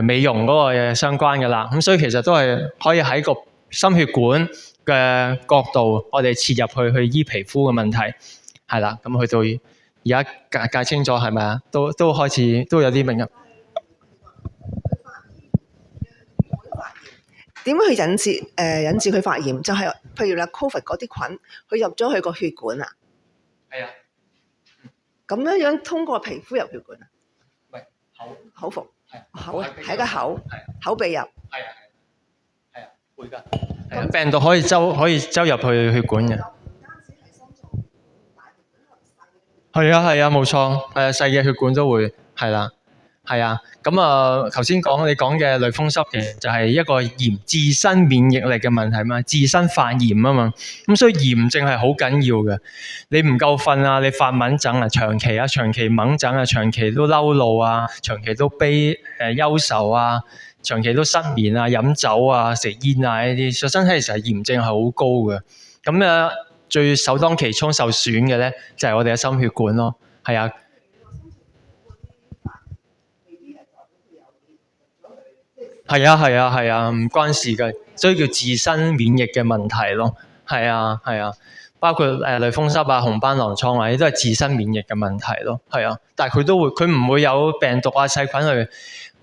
美容嗰個嘢相關嘅啦。咁所以其實都係可以喺個心血管嘅角度，我哋切入去醫皮膚嘅問題係啦。咁去到而家解清楚係咪啊？都開始都有啲明啊。點樣去引致佢發炎？就係、譬如啦，Covid 嗰啲菌，佢入咗去個血管啊。係啊。咁樣通過皮膚入血管啊？喂，口服。係。口喺個口。係。口鼻入。係啊。係啊，會㗎。係啊，病毒可以周入去血管嘅。係啊，冇錯。係啊，細嘅血管都會係啦。係啊，咁啊，頭先你講嘅類風濕其實就係一個自身免疫力嘅問題嘛，自身發炎啊嘛，咁所以炎症係好緊要嘅。你唔夠瞓啊，你發蚊疹啊，長期掹疹啊，長期都嬲怒啊，長期都憂愁啊，長期都失眠啊，飲酒啊，食煙啊呢啲，所以身體其實炎症係好高嘅。咁啊，最首當其衝受損嘅咧，就係我哋嘅心血管咯，係啊。係啊，唔關事嘅，所以叫自身免疫嘅問題咯。係啊，包括類風濕啊、紅斑狼瘡啊，呢啲都係自身免疫嘅問題咯。係啊，但係佢唔會有病毒啊、細菌去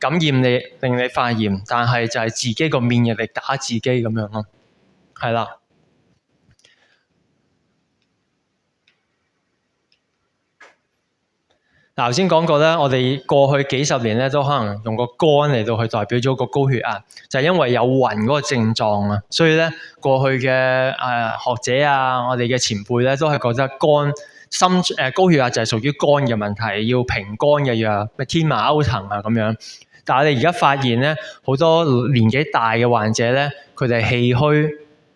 感染你，令你發炎，但係就係自己個免疫力打自己咁樣咯。係啦。頭先講過咧，我哋過去幾十年咧都可能用個肝嚟到去代表咗個高血壓，就係因為有暈嗰個症狀啊，所以咧過去嘅學者啊，我哋嘅前輩咧都係覺得高血壓就係屬於肝嘅問題，要平肝嘅藥，咩天麻歐藤啊咁樣。但係我哋而家發現咧，好多年紀大嘅患者咧，佢哋係氣虛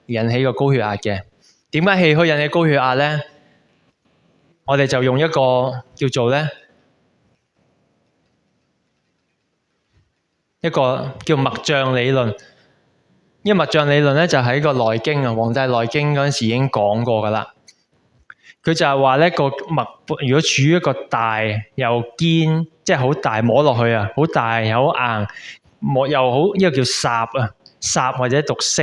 引起個高血壓嘅。點解氣虛引起高血壓咧？我哋就用一個叫做咧。一個叫脈象理論，呢個脈象理論咧就喺個內經啊，《黃帝內經》嗰陣時已經講過噶啦。佢就係話咧個脈，如果處於一個大又堅，即係好大摸落去啊，好大又好硬，又好呢個叫霎啊，霎或者毒色。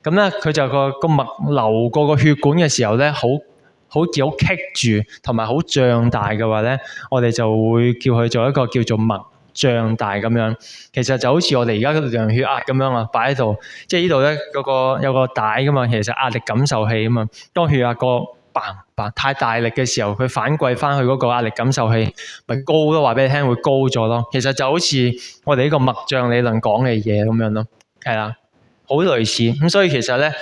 咁咧佢就個脈流過個血管嘅時候咧，好棘住同埋好脹大嘅話咧，我哋就會叫佢做一個叫做脈脹大咁樣，其實就好似我哋而家量血壓咁樣啊，擺喺度，即係呢度咧有個帶噶嘛，其實壓力感受器啊嘛。當血壓個嘭太大力嘅時候，佢反饋翻去嗰個壓力感受器，咪高咯，話俾你聽會高咗咯。其實就好似我哋呢個脈象理論講嘅嘢咁樣咯，係啦，好類似咁。所以其實咧，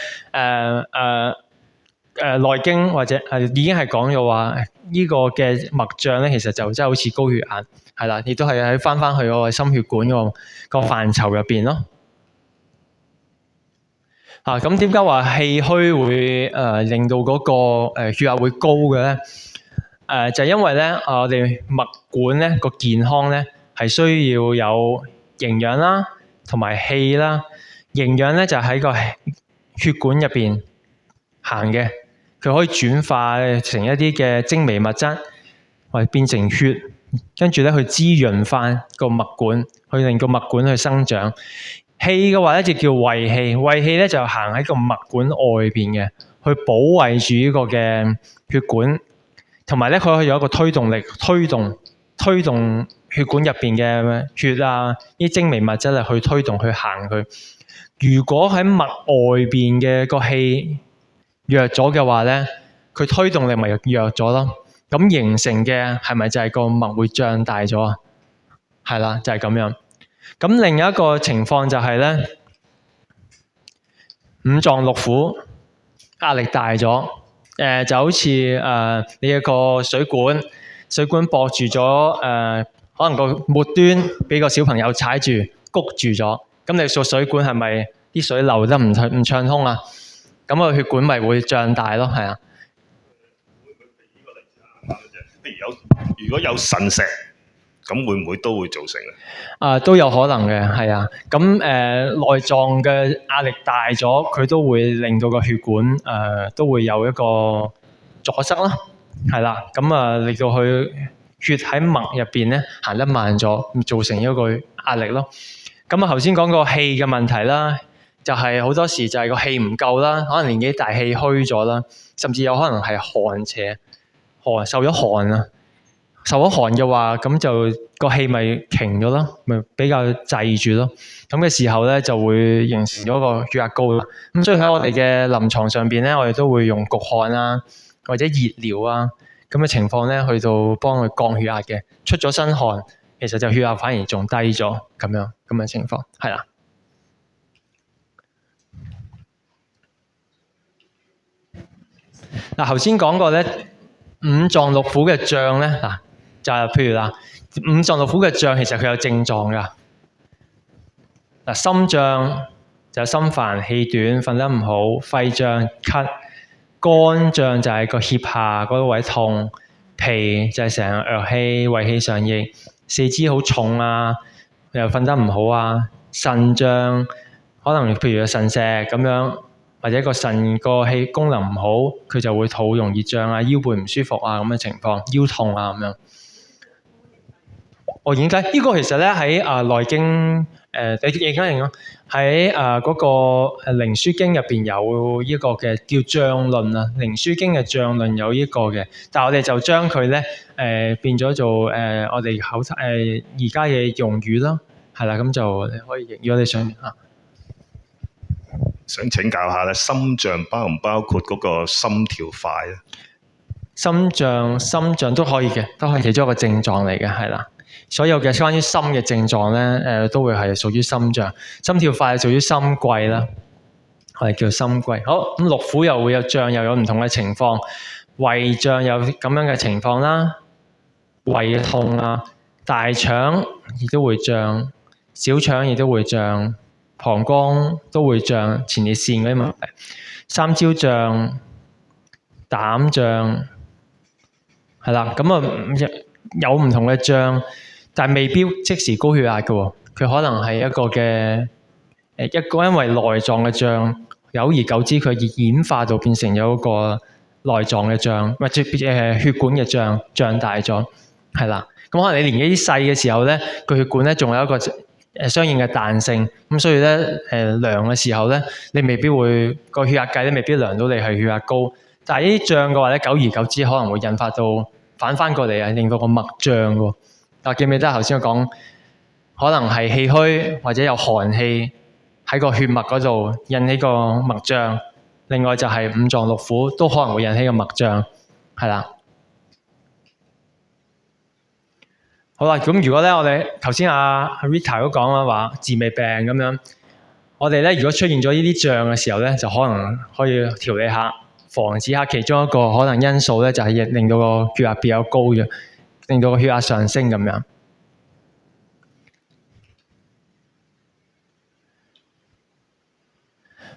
內經或者已經係講咗話呢個嘅脈象咧，其實就真係好似高血壓。係啦，亦都係喺翻去嗰個心血管個範疇入邊咯。咁點解話氣虛會令到嗰個血壓會高嘅咧？就係因為咧，我哋脈管咧個健康咧係需要有營養啦，同埋氣啦。營養咧就喺個血管入邊行嘅，佢可以轉化成一啲嘅精微物質，或者變成血。跟住咧，去滋潤翻個脈管，去令個脈管去生長。氣嘅話咧就叫衛氣，衛氣咧就行喺個脈管外邊嘅，去保衛住呢個嘅血管，同埋咧佢可以有一個推動力，推動血管入邊嘅血啊，啲精微物質嚟去推動去行佢。如果喺脈外邊嘅個氣弱咗嘅話咧，佢推動力咪弱咗咯。咁形成嘅係咪就係個脈會脹大咗啊？係啦，就係咁樣。咁另一個情況就係咧，五臟六腑壓力大咗，就好似你一個水管駁住咗，可能個末端俾個小朋友踩住谷住咗，咁你個水管係咪啲水流得唔暢通啊？咁個血管咪會脹大咯，係啊。譬如如果有腎石，咁會唔會都會造成都有可能嘅，係啊。咁內臟嘅壓力大咗，佢都會令到個血管都會有一個阻塞啦，係啦。咁令到佢血喺脈入邊咧行得慢咗，造成一個壓力咯。咁頭先講個氣嘅問題啦，就係好多時就係個氣唔夠啦，可能年紀大氣虛咗啦，甚至有可能係寒邪，受咗寒啊。受咗寒嘅話，咁就個氣咪停咗咯，咪比較滯住咯。咁嘅時候咧，就會形成咗個血壓高啦。咁所以喺我哋嘅臨床上邊咧，我哋都會用焗汗啊，或者熱療啊咁嘅情況咧，去到幫佢降血壓嘅。出咗身汗，其實就血壓反而仲低咗，咁嘅情況係啦。嗱，頭先講過咧，五臟六腑嘅脹咧，嗱。就係譬如啦，五臟六腑嘅脹其實佢有症狀㗎。嗱，心脹就心煩氣短，瞓得唔好；肺脹咳，肝脹就係個腋下嗰個位痛；脾就係成日弱氣、胃氣上逆；四肢好重啊，又瞓得唔好啊；腎脹可能譬如有腎石咁樣，或者個腎個氣功能唔好，佢就會肚容易脹啊、腰背唔舒服啊咁嘅情況，腰痛啊咁樣。我點解？呢個其實咧喺內經你認一認咯，喺嗰個《靈樞經》入邊有呢個嘅叫脹論啊，《靈樞經》嘅脹論有呢個嘅，但係我哋就將佢咧變咗做我哋口而家嘅用語咯，係啦，咁就你可以，如果你想想請教下咧，心脹包唔包括嗰個心跳快咧？心脹都可以嘅，都係其中一個症狀嚟嘅，係啦。所有嘅關於心嘅症狀咧，都會係屬於心脹，心跳快係屬於心悸啦，我哋叫心悸。好，咁六腑又會有脹，又有唔同嘅情況，胃脹有咁樣嘅情況啦，胃痛啊，大腸亦都會脹，小腸亦都會脹，膀胱都會脹，前列腺嗰啲問題，三焦脹、膽脹，係啦，咁有唔同嘅脹。但係未必即時高血壓嘅喎，佢可能係一個嘅因為內臟嘅脹，久而久之佢演化到變成有一個內臟嘅脹，或者血管嘅脹大咗，係啦。咁可能你年紀細嘅時候咧，個血管咧仲有一個相應嘅彈性，咁所以咧量嘅時候咧，你未必會個血壓計咧未必量到你係血壓高。但係呢啲脹嘅話咧，久而久之可能會引發到反翻過嚟啊，令到個脈脹喎。記唔記得頭先我講，可能係氣虛或者有寒氣喺個血脈嗰度引起個脈脹，另外就係五臟六腑都可能會引起個脈脹，係啦。好啦，咁如果咧我哋頭先阿 Rita 都講啦，話治未病咁樣，我哋咧如果出現咗呢啲脹嘅時候咧，就可能可以調理下，防止下其中一個可能因素咧，就係令到個血壓比較高嘅。令到個血壓上升咁樣。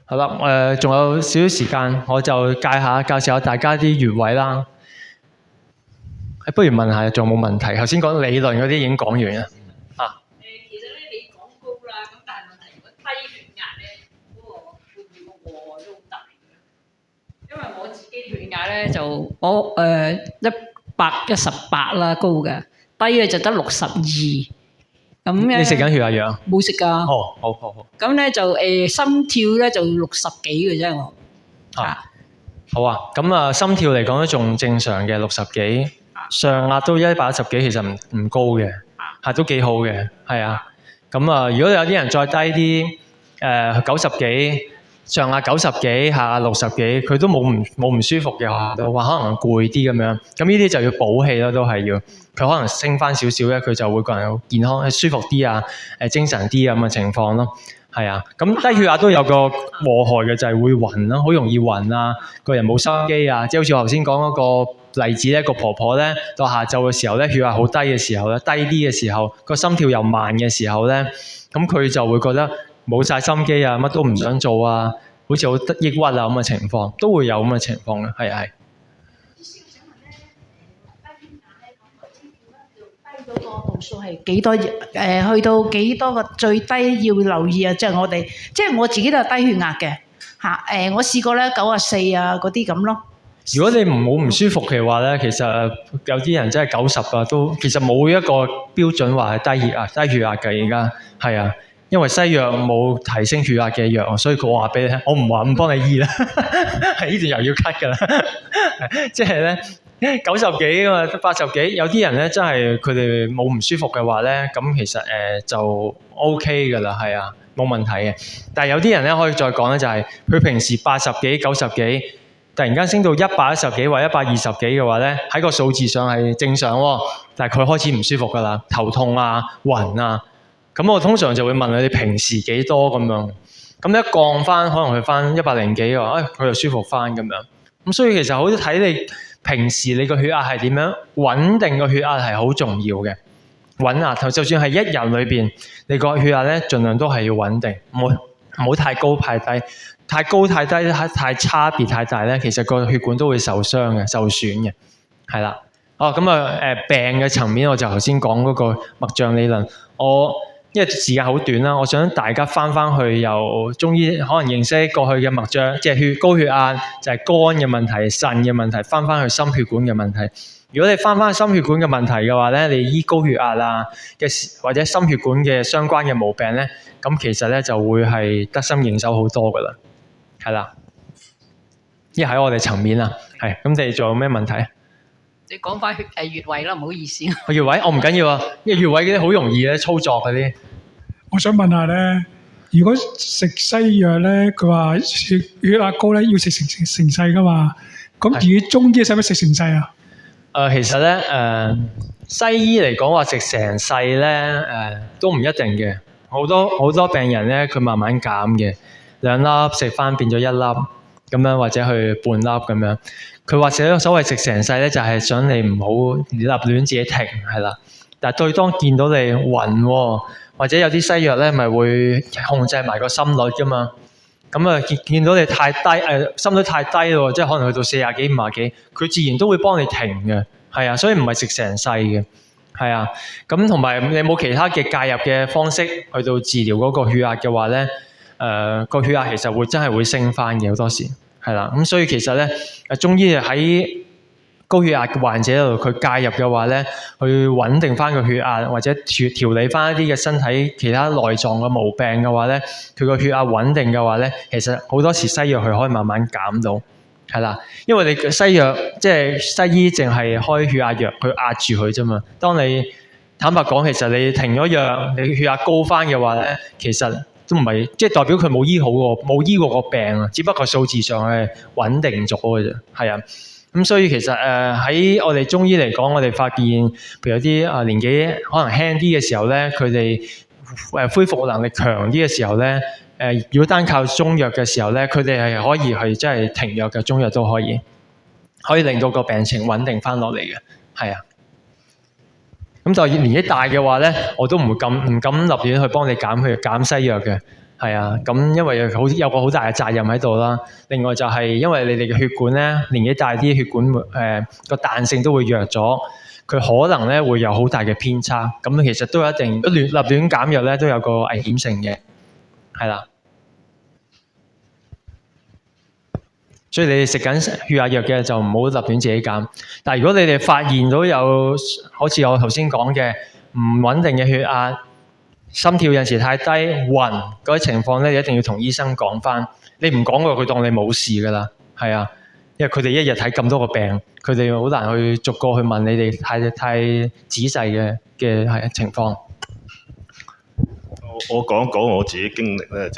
好啦，仲有少少時間，我就介紹下大家啲穴位啦。不如問下仲有冇問題？頭先講理論嗰啲已經講完啦。其實咧你講高啦，咁但係問題如果低血壓咧，嗰個會唔會個禍害都好大嘅？因為我自己血壓咧就我118啦，高嘅，低嘅就得62。咁咧，你食緊血壓藥？冇食㗎。哦，好。咁咧就心跳咧就60幾嘅啫，我。好啊，咁心跳嚟講都仲正常嘅60幾，上壓都110幾，其實唔高嘅，都幾好嘅，係啊。咁如果有啲人再低啲，90幾。上下90幾，下下60幾，佢都冇唔舒服嘅，話可能攰啲咁樣。咁呢啲就要補氣咯，都係要。佢可能升翻少少咧，佢就會個人健康、舒服啲啊，精神啲咁嘅情況咯。係啊，咁低血壓都有個禍害嘅，就係會暈咯，好容易暈啊，個人冇心機啊。即係好似我頭先講嗰個例子咧，個婆婆咧到下晝嘅時候咧，血壓好低嘅時候咧，低啲嘅時候，個心跳又慢嘅時候咧，咁佢就會覺得冇晒心機啊，乜都唔想做啊，好似好抑鬱啊咁嘅情況，都會有咁嘅情況嘅，係。數係幾多？去到幾多個最低要留意啊？即係我自己都係低血壓嘅嚇。我試過咧94啊嗰啲咁咯。如果你冇唔舒服嘅話咧，其實有啲人真係90啊，都其實冇一個標準話係低血壓嘅。而家係啊，因為西藥冇提升血壓嘅藥，所以我話俾你聽，我唔話咁幫你醫啦，係呢段又要 cut 㗎啦。即係咧90幾啊，80幾，有啲人咧真係佢哋冇唔舒服嘅話咧，咁其實就 OK 㗎啦，係啊，冇問題嘅。但係有啲人咧可以再講咧，就係佢平時80幾、90幾。突然間升到110幾或120幾嘅話咧，喺個數字上係正常喎，但係佢開始唔舒服㗎啦，頭痛啊、暈啊，咁我通常就會問你平時幾多咁樣，咁一降翻可能去翻100幾喎，佢就舒服翻咁樣，咁所以其實好睇你平時你個血壓係點樣，穩定個血壓係好重要嘅，穩壓頭就算係一日裏邊，你個血壓咧盡量都係要穩定，唔好太高太低。太高太低太差別太大咧，其實個血管都會受傷嘅、受損嘅，係啦。病嘅層面我就頭先講嗰個脈象理論，因為時間好短啦，我想大家翻去由中醫可能認識過去嘅脈象，即係高血壓就係肝嘅問題、腎嘅問題，翻去心血管嘅問題。如果你翻心血管嘅問題嘅話咧，你醫高血壓啊或者心血管嘅相關嘅毛病咧，咁其實咧就會係得心應手好多噶啦。係啦，喺我哋層面啊，係咁，你仲有咩問題？你講翻穴位啦，唔好意思。穴位我唔緊要啊，因為穴位嗰啲好容易咧操作嗰啲。我想問下咧，如果食西藥咧，佢話血壓高咧要食成世噶嘛？咁如果中醫使唔使食成世啊？其實咧西醫嚟講話食成世咧都唔一定嘅，好多病人咧佢慢慢減嘅。2粒食翻變咗1粒咁樣，或者去半粒咁樣。佢話所謂食成世咧，就係想你唔好立亂自己停，係啦。但係對當見到你暈喎，或者有啲西藥咧，咪會控制埋個心率噶嘛。咁啊見到你太低心率太低咯，即係可能去到40幾、50幾，佢自然都會幫你停嘅，係啊。所以唔係食成世嘅，係啊。咁同埋你冇其他嘅介入嘅方式去到治療嗰個血壓嘅話咧。個血壓其實真係會升翻嘅，好多時係啦。咁所以其實咧，中醫喺高血壓嘅患者度，佢介入嘅話咧，去穩定翻個血壓，或者調理翻一啲嘅身體其他內臟嘅毛病嘅話咧，佢個血壓穩定嘅話咧，其實好多時西藥佢可以慢慢減到，係啦。因為你西藥即係西醫淨係開血壓藥去壓住佢啫嘛。當你坦白講，其實你停咗藥，你血壓高翻嘅話咧，其實都唔係，即係代表佢冇醫好喎，冇醫過個病啊，只不過數字上係穩定咗嘅啫，係啊。咁所以其實喺我哋中醫嚟講，我哋發現，譬如有啲年紀可能輕啲嘅時候咧，佢哋恢復能力強啲嘅時候咧，如果單靠中藥嘅時候咧，佢哋係可以係真係停藥嘅，中藥都可以令到個病情穩定翻落嚟嘅，係啊。咁就年紀大嘅話咧，我都唔敢立亂去幫你減西藥嘅，係啊。咁因為有個好大嘅責任喺度啦。另外就係因為你哋嘅血管咧，年紀大啲血管個彈性都會弱咗，佢可能咧會有好大嘅偏差。咁其實都有一定立亂減藥咧，都有個危險性嘅，係啦。所以你哋食緊血壓藥嘅就唔好立亂自己減。但係如果你哋發現到有好似我頭先講嘅唔穩定嘅血壓、心跳有時太低、暈嗰啲情況咧，你一定要同醫生講翻。你唔講過佢當你冇事㗎啦，係啊。因為佢哋一日睇咁多個病，佢哋好難去逐個去問你哋太仔細嘅情況。我講一講我自己經歷咧，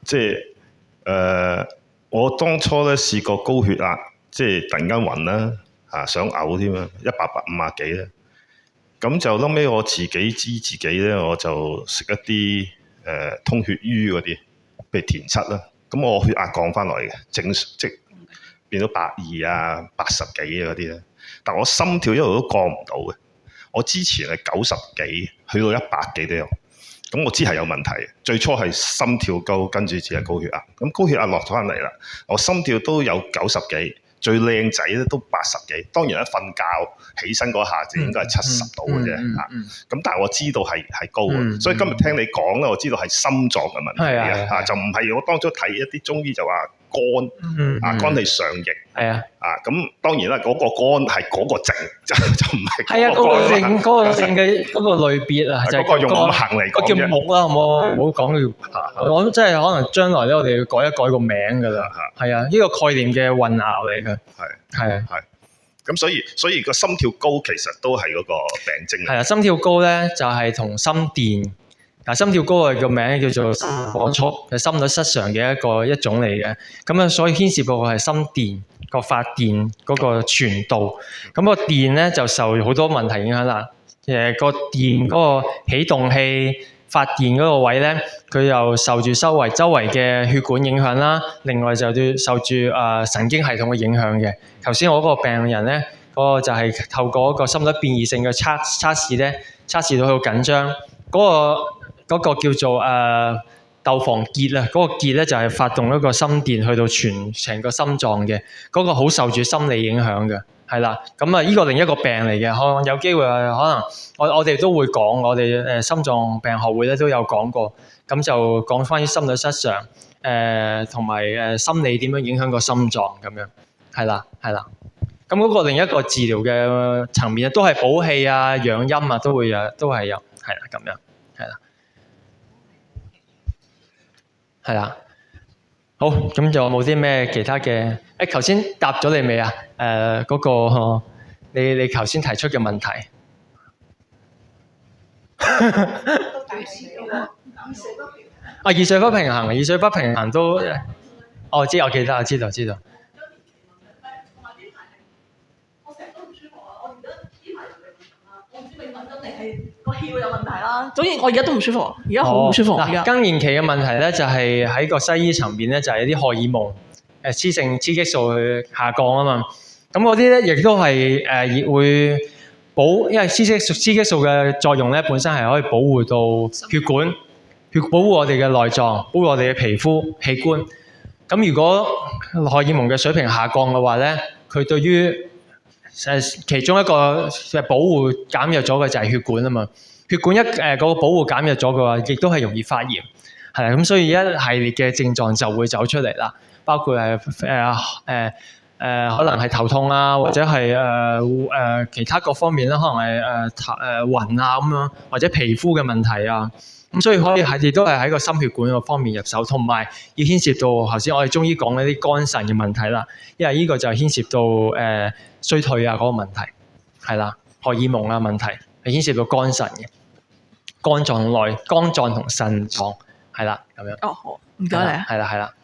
即係我當初咧試過高血壓，即係突然間暈啦，想嘔添啊，150幾咧。咁就後尾我自己知自己咧，我就食一啲通血瘀嗰啲，譬如田七啦。咁我血壓降翻落嚟嘅，即變到120啊、80幾啊嗰啲咧。但我心跳一路都降唔到嘅。我之前係90幾，去到100幾都有。咁我知係有問題，最初係心跳高，跟住只係高血壓。咁高血壓落咗翻嚟啦，我心跳都有90幾，最靚仔咧都80幾，當然咧瞓覺起身嗰下就應該係70度嘅啫嚇。咁但係我知道係高嘅，所以今日聽你講咧，我知道係心臟嘅問題嘅嚇，就唔係我當初睇一啲中醫就話肝氣上逆。係啊，咁當然啦，嗰個肝係嗰個症，就唔係係啊，嗰個症嘅嗰個類別啊，就係嗰個用五行嚟講叫木啦，好冇講叫。我真係可能將來咧，我哋要改一改個名㗎啦。係啊，呢個概念嘅混淆嚟嘅。係。咁所以個心跳高其實都係嗰個病徵。係啊，心跳高咧就係同心電。嗱，心跳高嘅個名叫做網速，係心律失常嘅一種嚟嘅。咁啊，所以牽涉到個係心電個發電嗰個傳導。咁個電咧就受好多問題影響啦。個電嗰個起動器發電嗰個位咧，佢又受住周圍嘅血管影響啦。另外就受住神經系統嘅影響嘅。頭先我嗰個病人咧，嗰個就係透過一個心率變異性嘅測試咧，測試到佢好緊張。嗰個叫做竇房結啊，嗰個結咧就係發動一個心電去到成個心臟嘅，嗰個好受住心理影響嘅，係啦。咁啊，呢個另一個病嚟嘅，可能有機會可能我哋都會講，我哋心臟病學會咧都有講過，咁就講翻啲心律失常，同埋心理點樣影響個心臟咁樣，係啦。咁嗰個另一個治療嘅層面都係補氣啊、養陰啊，都係有，係啦咁樣，係啦。係啦，好，咁仲有冇啲咩其他嘅？頭先答咗你未啊？嗰個你頭先提出嘅問題。二水不平衡都，我記得，我知道。個竅有問題啦，總之我而家都唔舒服，而家好唔舒服。更年期嘅問題咧，就係喺個西醫層面咧，就係啲荷爾蒙雌激素去下降啊嘛。咁嗰啲咧，亦都係會因為雌激素嘅作用咧，本身係可以保護到血管，保護我哋嘅內臟，保護我哋嘅皮膚器官。咁如果荷爾蒙嘅水平下降嘅話咧，佢對於其中一個保護減弱咗嘅就係血管啊嘛，血管嗰個保護減弱咗嘅話，亦都係容易發炎，係啦，咁所以一系列嘅症狀就會走出嚟啦，包括可能係頭痛啊，或者係其他各方面啦，可能係暈啊咁樣，或者皮膚嘅問題啊。咁所以可以亦都係喺個心血管個方面入手，同埋要牽涉到頭先我哋中醫講嗰啲肝腎嘅問題啦。因為呢個就牽涉到衰退啊嗰個問題，係啦，荷爾蒙啊問題係牽涉到肝腎嘅，肝臟同腎臟係啦咁樣。哦，好，唔該你啊。係啦。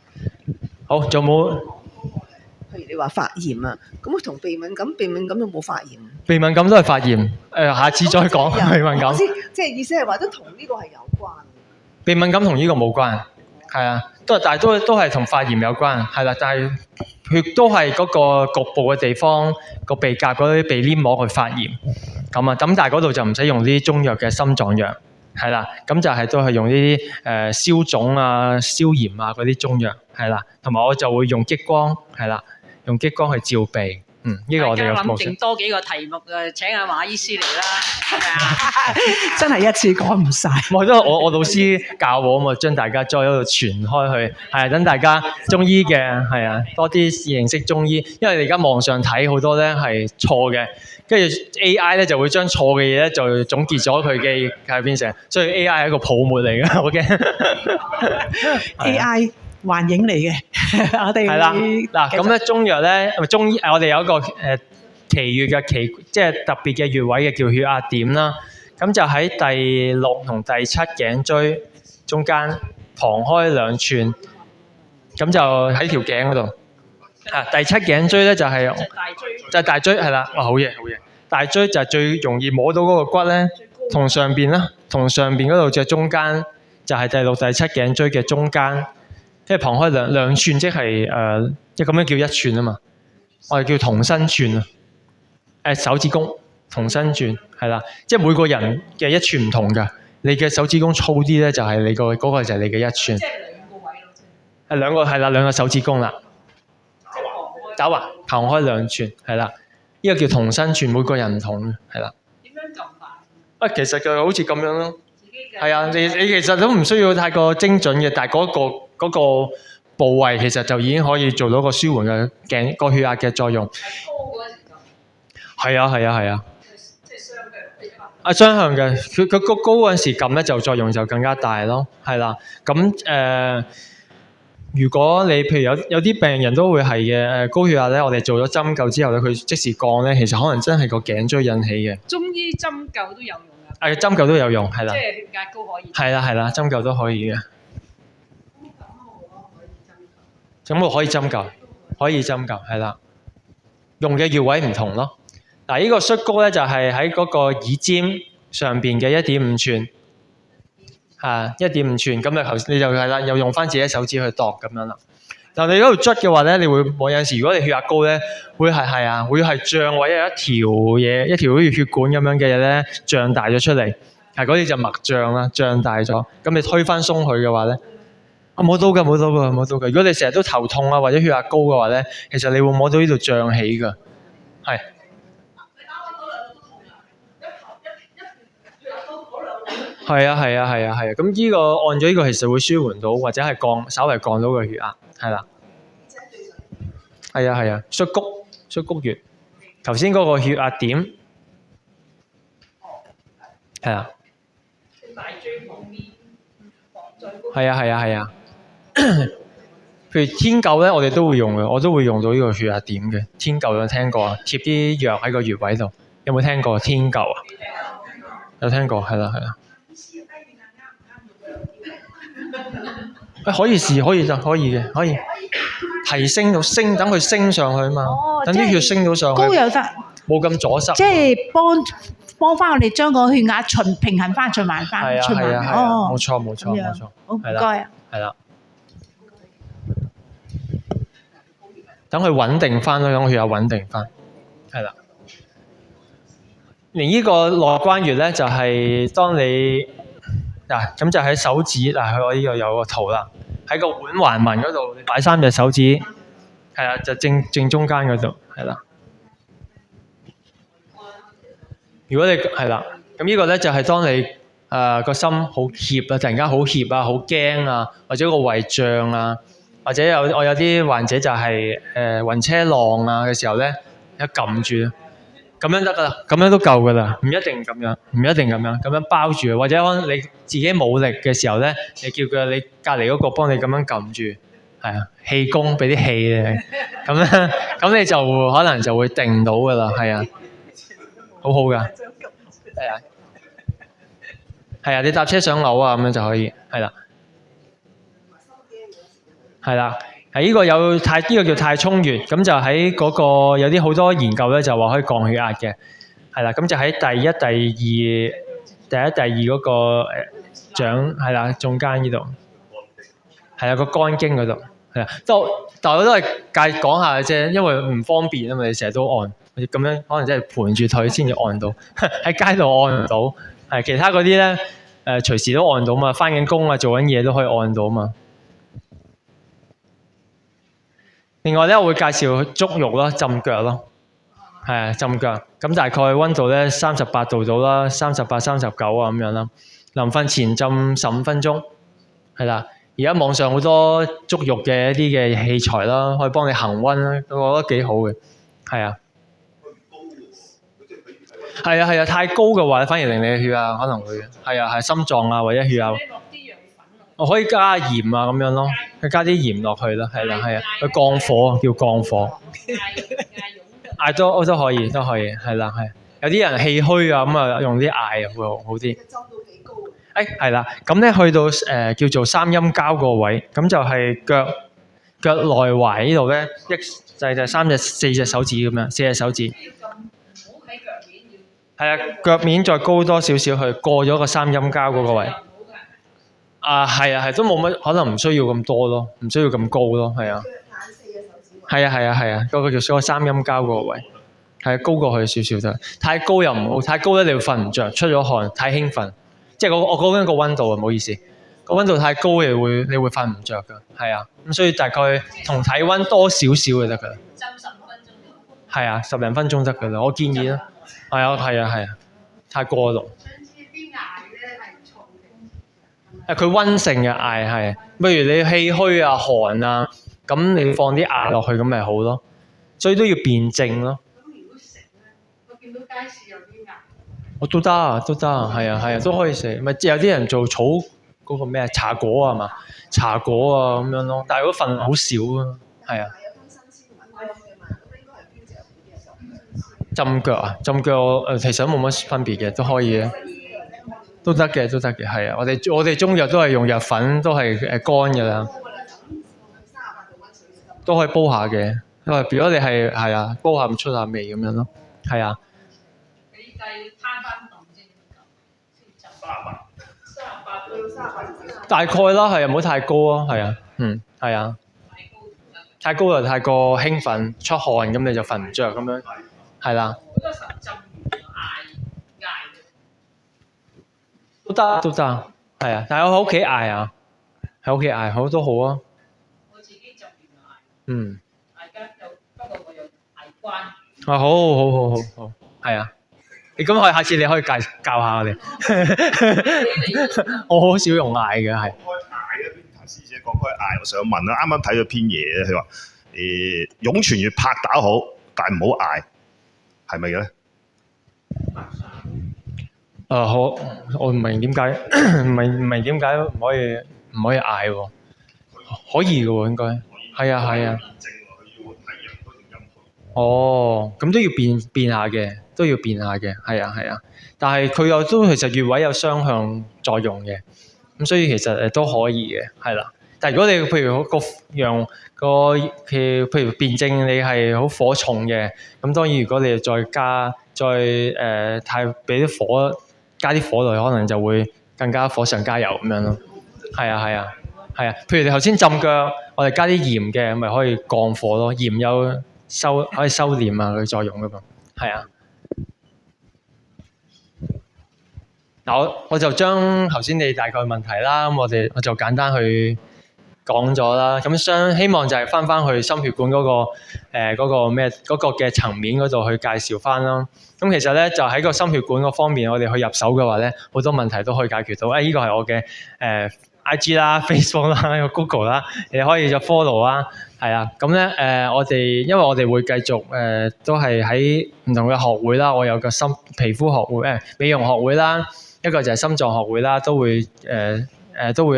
好，仲有冇？譬如你話發炎啊，咁同鼻敏感有冇發炎？鼻敏感都係發炎，下次再講鼻敏感。即係意思係話都同呢個係有關。鼻敏感同呢個冇關，係啊，但係都係同發炎有關，係啦，但係佢都係嗰個局部嘅地方，個鼻甲嗰啲鼻黏膜去發炎，咁但係嗰度就唔使用啲中藥嘅心臟藥，係啦，咁就係都係用呢啲消腫啊、消炎啊嗰啲中藥，係啦，同埋我就會用激光，係啦。用激光去照鼻，呢個我哋嘅模式。諗定多幾個題目請阿馬醫師嚟啦，係咪啊？真係一次講唔晒。我老師教我嘛，將大家再喺度傳開去，係等大家中醫嘅係啊多啲認識中醫，因為你而家網上睇好多咧係錯嘅，跟住 AI 咧就會將錯嘅嘢咧就總結咗佢嘅變成，所以 AI 係一個泡沫嚟嘅，我驚。AI。幻影嚟嘅，我哋係啦。嗱，咁咧中藥咧，中醫我哋有一個奇穴嘅即係特別嘅穴位嘅叫血壓點啦。咁就喺第6同第7頸椎中間旁開2寸，咁就喺條頸嗰度。第7頸椎咧就係大椎係啦。哇，好嘢。大椎就係最容易摸到嗰個骨咧，同上邊嗰度隻中間就係第6、第7頸椎嘅中間。即係旁開2寸，即係即係咁樣叫1寸啊嘛，我哋叫同心寸啊。手指公同心寸係啦，即係每個人嘅1寸唔同㗎。你嘅手指公粗啲咧，就係你嗰個就係你嘅1寸。即係2個位咯，係2個手指公啦。肘啊，行開2寸，係啦。呢個叫同身寸，每個人唔同嘅，係啦。點樣撳法？其實就好似咁樣咯。自己嘅係啊，你其實都唔需要太過精準嘅，但係嗰個部位其實就已經可以做到個舒緩嘅個血壓嘅作用。係高嗰陣時撳，係啊。即係雙腳。雙向嘅，佢高嗰陣時撳咧就作用就更加大咯，係啦。咁如果你譬如有啲病人都會係嘅，高血壓咧，我哋做咗針灸之後咧，佢即時降咧，其實可能真係個頸椎引起嘅。中醫針灸都有用㗎。針灸都有用，係啦。即係血壓高可以。係啦，針灸都可以嘅。咁我可以針灸，係啦。用嘅穴位唔同咯。嗱，呢個摔高咧就係喺嗰個耳尖上邊嘅1.5寸。1.5寸，咁你就係啦，又用翻自己手指去度咁樣啦。但你嗰度捽嘅話咧，你會有陣時，如果你血壓高咧，會係脹位有一條好似血管咁樣嘅嘢咧，脹大咗出嚟，嗰啲就脈脹啦，脹大咗。咁你推翻鬆佢嘅話咧，冇到㗎。如果你成日都頭痛啊，或者血壓高嘅話咧，其實你會摸到呢度脹起㗎，係。係啊，咁呢個按咗呢個其實會舒緩到，或者係稍微降到個血壓，係啦。係啊，摔谷穴，頭先嗰個血壓點，係啊。係啊。譬如天灸咧，我哋都會用嘅，我都會用到呢個血壓點嘅。天灸有聽過啊？貼啲藥喺個穴位度，有冇聽過天灸啊？有聽過，係啦。可以試，可以提升到等佢升上去啊嘛，等啲血升到上去，高又得，冇咁阻塞。即係幫翻我哋將個血壓平衡翻，循環翻。係啊，冇錯，好唔該啊。係啦，等佢穩定翻咯，等佢血壓穩定翻，係啦。連呢個內關穴咧，就係當你咁就喺手指我呢度有個圖啦，喺個腕環紋嗰度擺3隻手指，係啊，就正中間嗰度，係啦。如果你係啦，咁呢個咧就係當你個心好怯啊，突然間好怯啊，好驚啊，或者個胃脹啊，或者我有啲患者就係暈車浪啊嘅時候咧，一撳住。咁樣得噶啦，咁樣都夠噶啦，唔一定咁樣，咁樣包住，或者可能你自己冇力嘅時候咧，你叫你隔離嗰個幫你咁樣撳住，係啊，氣功俾啲氣你，咁樣咁你就可能就會定到噶啦，係啊，好好噶，係啊，你搭車上樓啊咁樣就可以，係啦。呢個呢個叫太衝穴，咁就喺嗰個有啲好多研究咧，就話可以降血壓嘅，係啦。咁就喺第一、第二嗰個掌係啦，中間呢度，係啦個肝經嗰度，係啦。但我都係講下嘅啫，因為唔方便啊嘛，你成日都按，咁樣可能真係盤住腿先至按到，喺街度按唔到。係其他嗰啲咧隨時都按到嘛，返緊工啊，做緊嘢都可以按到嘛。另外咧，我會介紹足浴咯，浸腳咯，係啊，浸腳。咁大概溫度咧38度到啦，38、39啊咁樣啦。臨瞓前浸15分鐘，係啦。而家網上好多足浴嘅一啲嘅器材啦，可以幫你恆溫啦，我覺得幾好嘅，係啊。係啊，太高嘅話，反而令你嘅血壓可能會係心臟啊或者血壓。我可以加鹽啊咁樣咯，加啲鹽落去啦，係啊，去降火，叫降火。都可以，係啦，係。有啲人氣虛啊，咁啊用啲艾會好啲。裝到幾高？係啦，咁咧去到叫做三陰交個位，咁就係腳內踝呢度咧，就係4隻手指咁樣，4隻手指。係啊，腳面再高多少少去過咗個三陰交嗰個位。係都冇乜，可能唔需要咁多咯，唔需要咁高咯，係啊。係啊，嗰個叫做三陰交嗰個位，係高過去少少得，太高又唔好，太高咧你會瞓唔着，出咗汗，太興奮，即係我講緊個溫度啊，唔好意思，個溫度太高你會瞓唔着㗎，係啊，咁所以大概同體溫多少少就得㗎。係啊，10零分鐘得㗎啦，我建議啦。係啊，係啊，係啊，太過濃。佢溫性嘅艾係，譬如你氣虛啊、寒啊，咁你放啲艾落去咁咪好咯。所以都要辨證咯。咁如果食咧，我見到街市有啲艾。我都得啊，都得啊，係啊，係啊，都可以食。咪有啲人做草嗰個咩茶果啊嘛，茶果啊咁樣咯，但係嗰份好少啊，係啊。浸腳啊，浸腳其實都冇乜分別嘅，都可以嘅。都得嘅，都得嘅，係啊！我哋中藥都係用藥粉，都係乾㗎啦，都可以煲下嘅。因為如果你係啊，煲下咁出下味咁樣咯，係啊。你計攤翻凍先38大概啦，係啊，唔好太高啊，係啊，係啊。太高就太過興奮出汗，咁你就瞓唔着咁樣，係啦。好多時候浸完都得，係啊！但係我喺屋企嗌啊，喺屋企嗌好都好啊。我自己浸完嗌。大家不過我有嗌關。啊，好，係啊！你咁下次你可以教下我哋。我好少用嗌嘅，係。講開嗌啊，頭師姐講開嗌，我想問啊，啱啱睇咗篇嘢咧，佢話湧泉穴拍打好，但係唔好嗌，係咪嘅咧？我唔明點解，唔明點解唔可以嗌喎？可以嘅喎，應該係啊。哦，咁都要變下嘅，係啊。但係佢又都其實穴位有雙向作用嘅，咁所以其實都可以嘅，係啦。但係如果你譬如譬如辨證你係好火重嘅，咁當然如果你太俾啲火。加啲火落去，可能就會更加火上加油咁樣咯。係啊。譬如你頭先浸腳，我哋加啲鹽嘅，咪可以降火咯。鹽有可以收斂啊佢作用噶嘛。係啊。嗱，我就將頭先你大概問題啦，咁我就簡單去講咗啦。咁希望就係翻去心血管嗰個嘅層面嗰度去介紹翻啦。咁其實咧就喺個心血管嗰方面，我哋去入手嘅話咧，好多問題都可以解決到。呢個係我嘅IG 啦、Facebook 啦、Google 啦，你可以就 follow 啦，係啊。咁咧因為我哋會繼續都係喺唔同嘅學會啦。我有個皮膚學會、美容學會啦，一個就係心臟學會啦，都會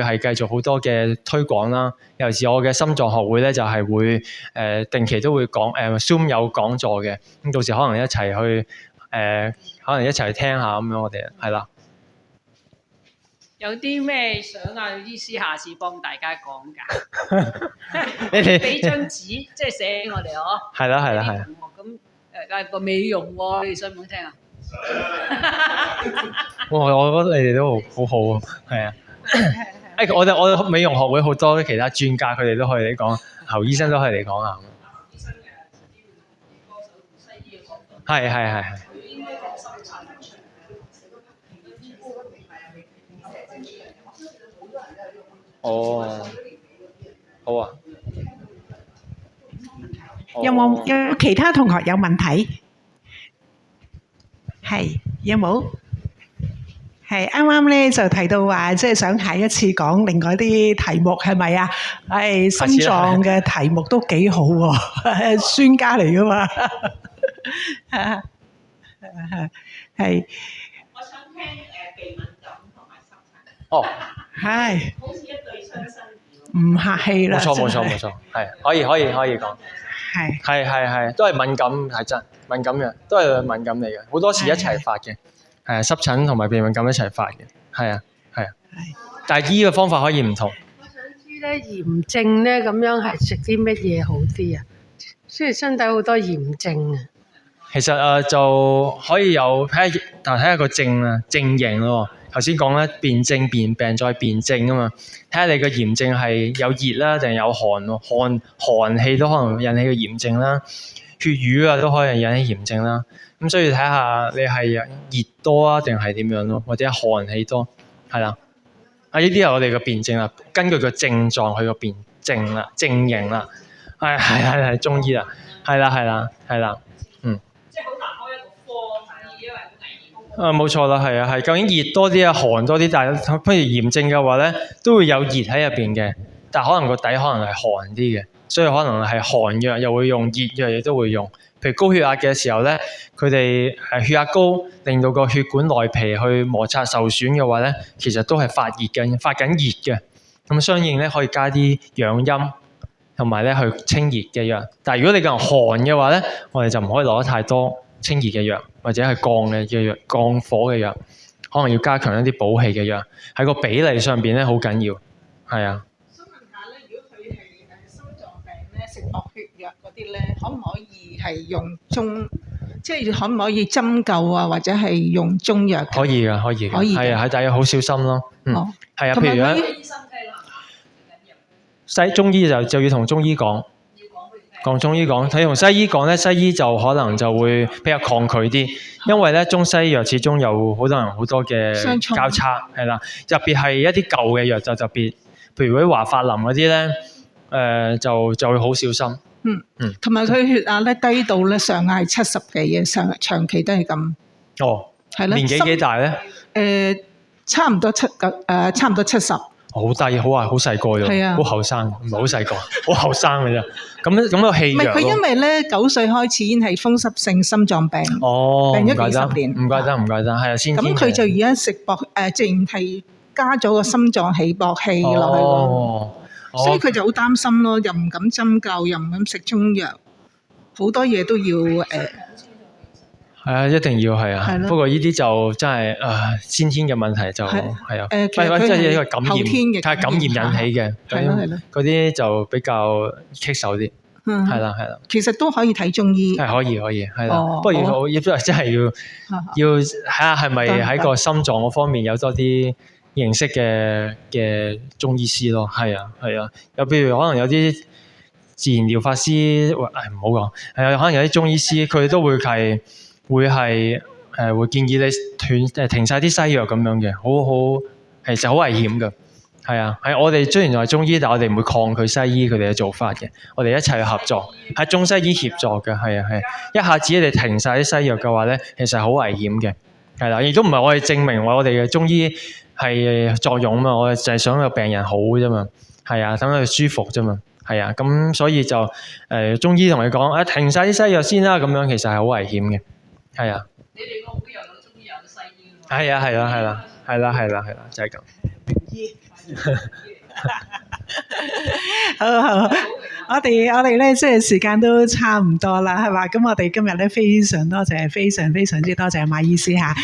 係繼續好多嘅推廣啦。尤其是我嘅心臟學會咧，就係會定期都會講Zoom 有講座嘅。咁到時可能一齊去。可能一齊聽下咁樣，我哋係啦。有啲咩想啊？醫師下次幫大家講㗎。你哋俾張紙，即係寫俾我哋哦。係啦。咁個美容喎，你哋想唔想聽啊？我覺得你哋都好好啊，係啊。我美容學會好多其他專家，佢哋都可以嚟講，侯醫生都可以嚟講下。係。哦，好啊。有其他同學有問題？係有冇？係啱啱咧就提到話，即係想下一次講另外啲題目係咪啊？心臟嘅題目都幾好喎，專家嚟噶嘛。係。我想聽鼻敏感同埋濕疹。哦。係。好似一對雙生兒。唔客氣啦。冇錯，係可以講。係，都係敏感係真，敏感嘅都係敏感嚟嘅，好多時一齊發嘅，係啊，濕疹同埋鼻敏感一齊發嘅，係啊。但係醫嘅方法可以唔同。我想知咧炎症咧咁樣係食啲乜嘢好啲啊？雖然身體好多炎症啊。其實就可以有睇下個症啊，症型咯。頭先講咧，辨證辨病再辨證啊嘛，睇下你個炎症係有熱啦定有寒喎，寒氣都可能引起個炎症啦，血瘀啊都可以引起炎症啦。咁所以睇下你係熱多啊定係點樣咯，或者寒氣多，係啦。呢啲係我哋嘅辨證啦，根據個症狀去個辨證啦，症型啦，係中醫啦，係啦。冇錯啦，係啊，係。究竟熱多啲啊，寒多啲？但係譬如炎症嘅話咧，都會有熱喺入邊嘅，但係可能個底可能係寒啲嘅，所以可能係寒藥又會用，熱藥亦都會用。譬如高血壓嘅時候咧，佢哋血壓高，令到個血管內皮去摩擦受損嘅話咧，其實都係發緊熱嘅。咁相應咧可以加啲養陰，同埋咧去清熱嘅藥。但係如果你個人寒嘅話咧，我哋就唔可以攞得太多清熱嘅藥，或者係降藥、降火嘅藥，可能要加強一啲補氣嘅藥。喺個比例上邊咧好緊要，係啊。想問下咧，如果佢係心臟病咧，食惡血藥嗰啲咧，可唔可以係用即係可唔可以針灸啊，或者係用中藥？可以㗎，可以㗎，係啊，係，但係要好小心咯。係啊，譬如咧，中醫就要同中醫講。講中醫講，睇同西醫講咧，西醫就可能就會比較抗拒啲，因為咧中西藥始終有好多嘅交叉，係啦，特別係一啲舊嘅藥就特別，譬如嗰啲華法林嗰啲咧，就會好小心。同埋佢血壓咧低到咧上壓係70幾嘅，長期都係咁。哦，係啦。年紀幾大咧？差唔多70。好低，好細個啫，好後生，唔係好細個，好後生嘅啫。咁個氣弱。唔係佢因為咧9歲開始已經係風濕性心臟病，病咗幾十年。唔怪得，係啊，先天。咁佢就而家食淨係加咗個心臟起搏器落去咯，所以佢就好擔心咯，又唔敢針灸，又唔敢食中藥，好多嘢都要係啊，一定要係啊。不過呢啲就真係先天嘅問題就係啊，即係一個感染，係感染引起嘅。嗰啲就比較棘手啲。係啦。其實都可以睇中醫。係可以，係啦。不過要真係要睇下係咪喺個心臟嗰方面有多啲認識嘅中醫師咯。係啊。又譬如可能有啲自然療法師，唔好講。係啊，可能有啲中醫師佢都會會建議你停晒啲西藥咁樣嘅，其實好危險嘅。係啊，我哋雖然係中醫，但我哋唔會抗拒西醫佢哋嘅做法嘅，我哋一齊去合作，係中西醫協作嘅。係一下子你哋停晒啲西藥嘅話咧，其實係好危險嘅。係啦，亦都唔係我哋證明我哋嘅中醫係作用嘛，我哋就係想個病人好啫嘛。係啊，等佢舒服啫嘛。係啊，咁所以就中醫同你講停晒啲西藥先啦，咁樣其實係好危險嘅。係啊，你哋個會又有中醫有西醫㗎嘛？係啦，就係咁。好，我哋咧即係時間都差唔多啦，係嘛？咁我哋今日咧非常之多謝馬醫師嚇。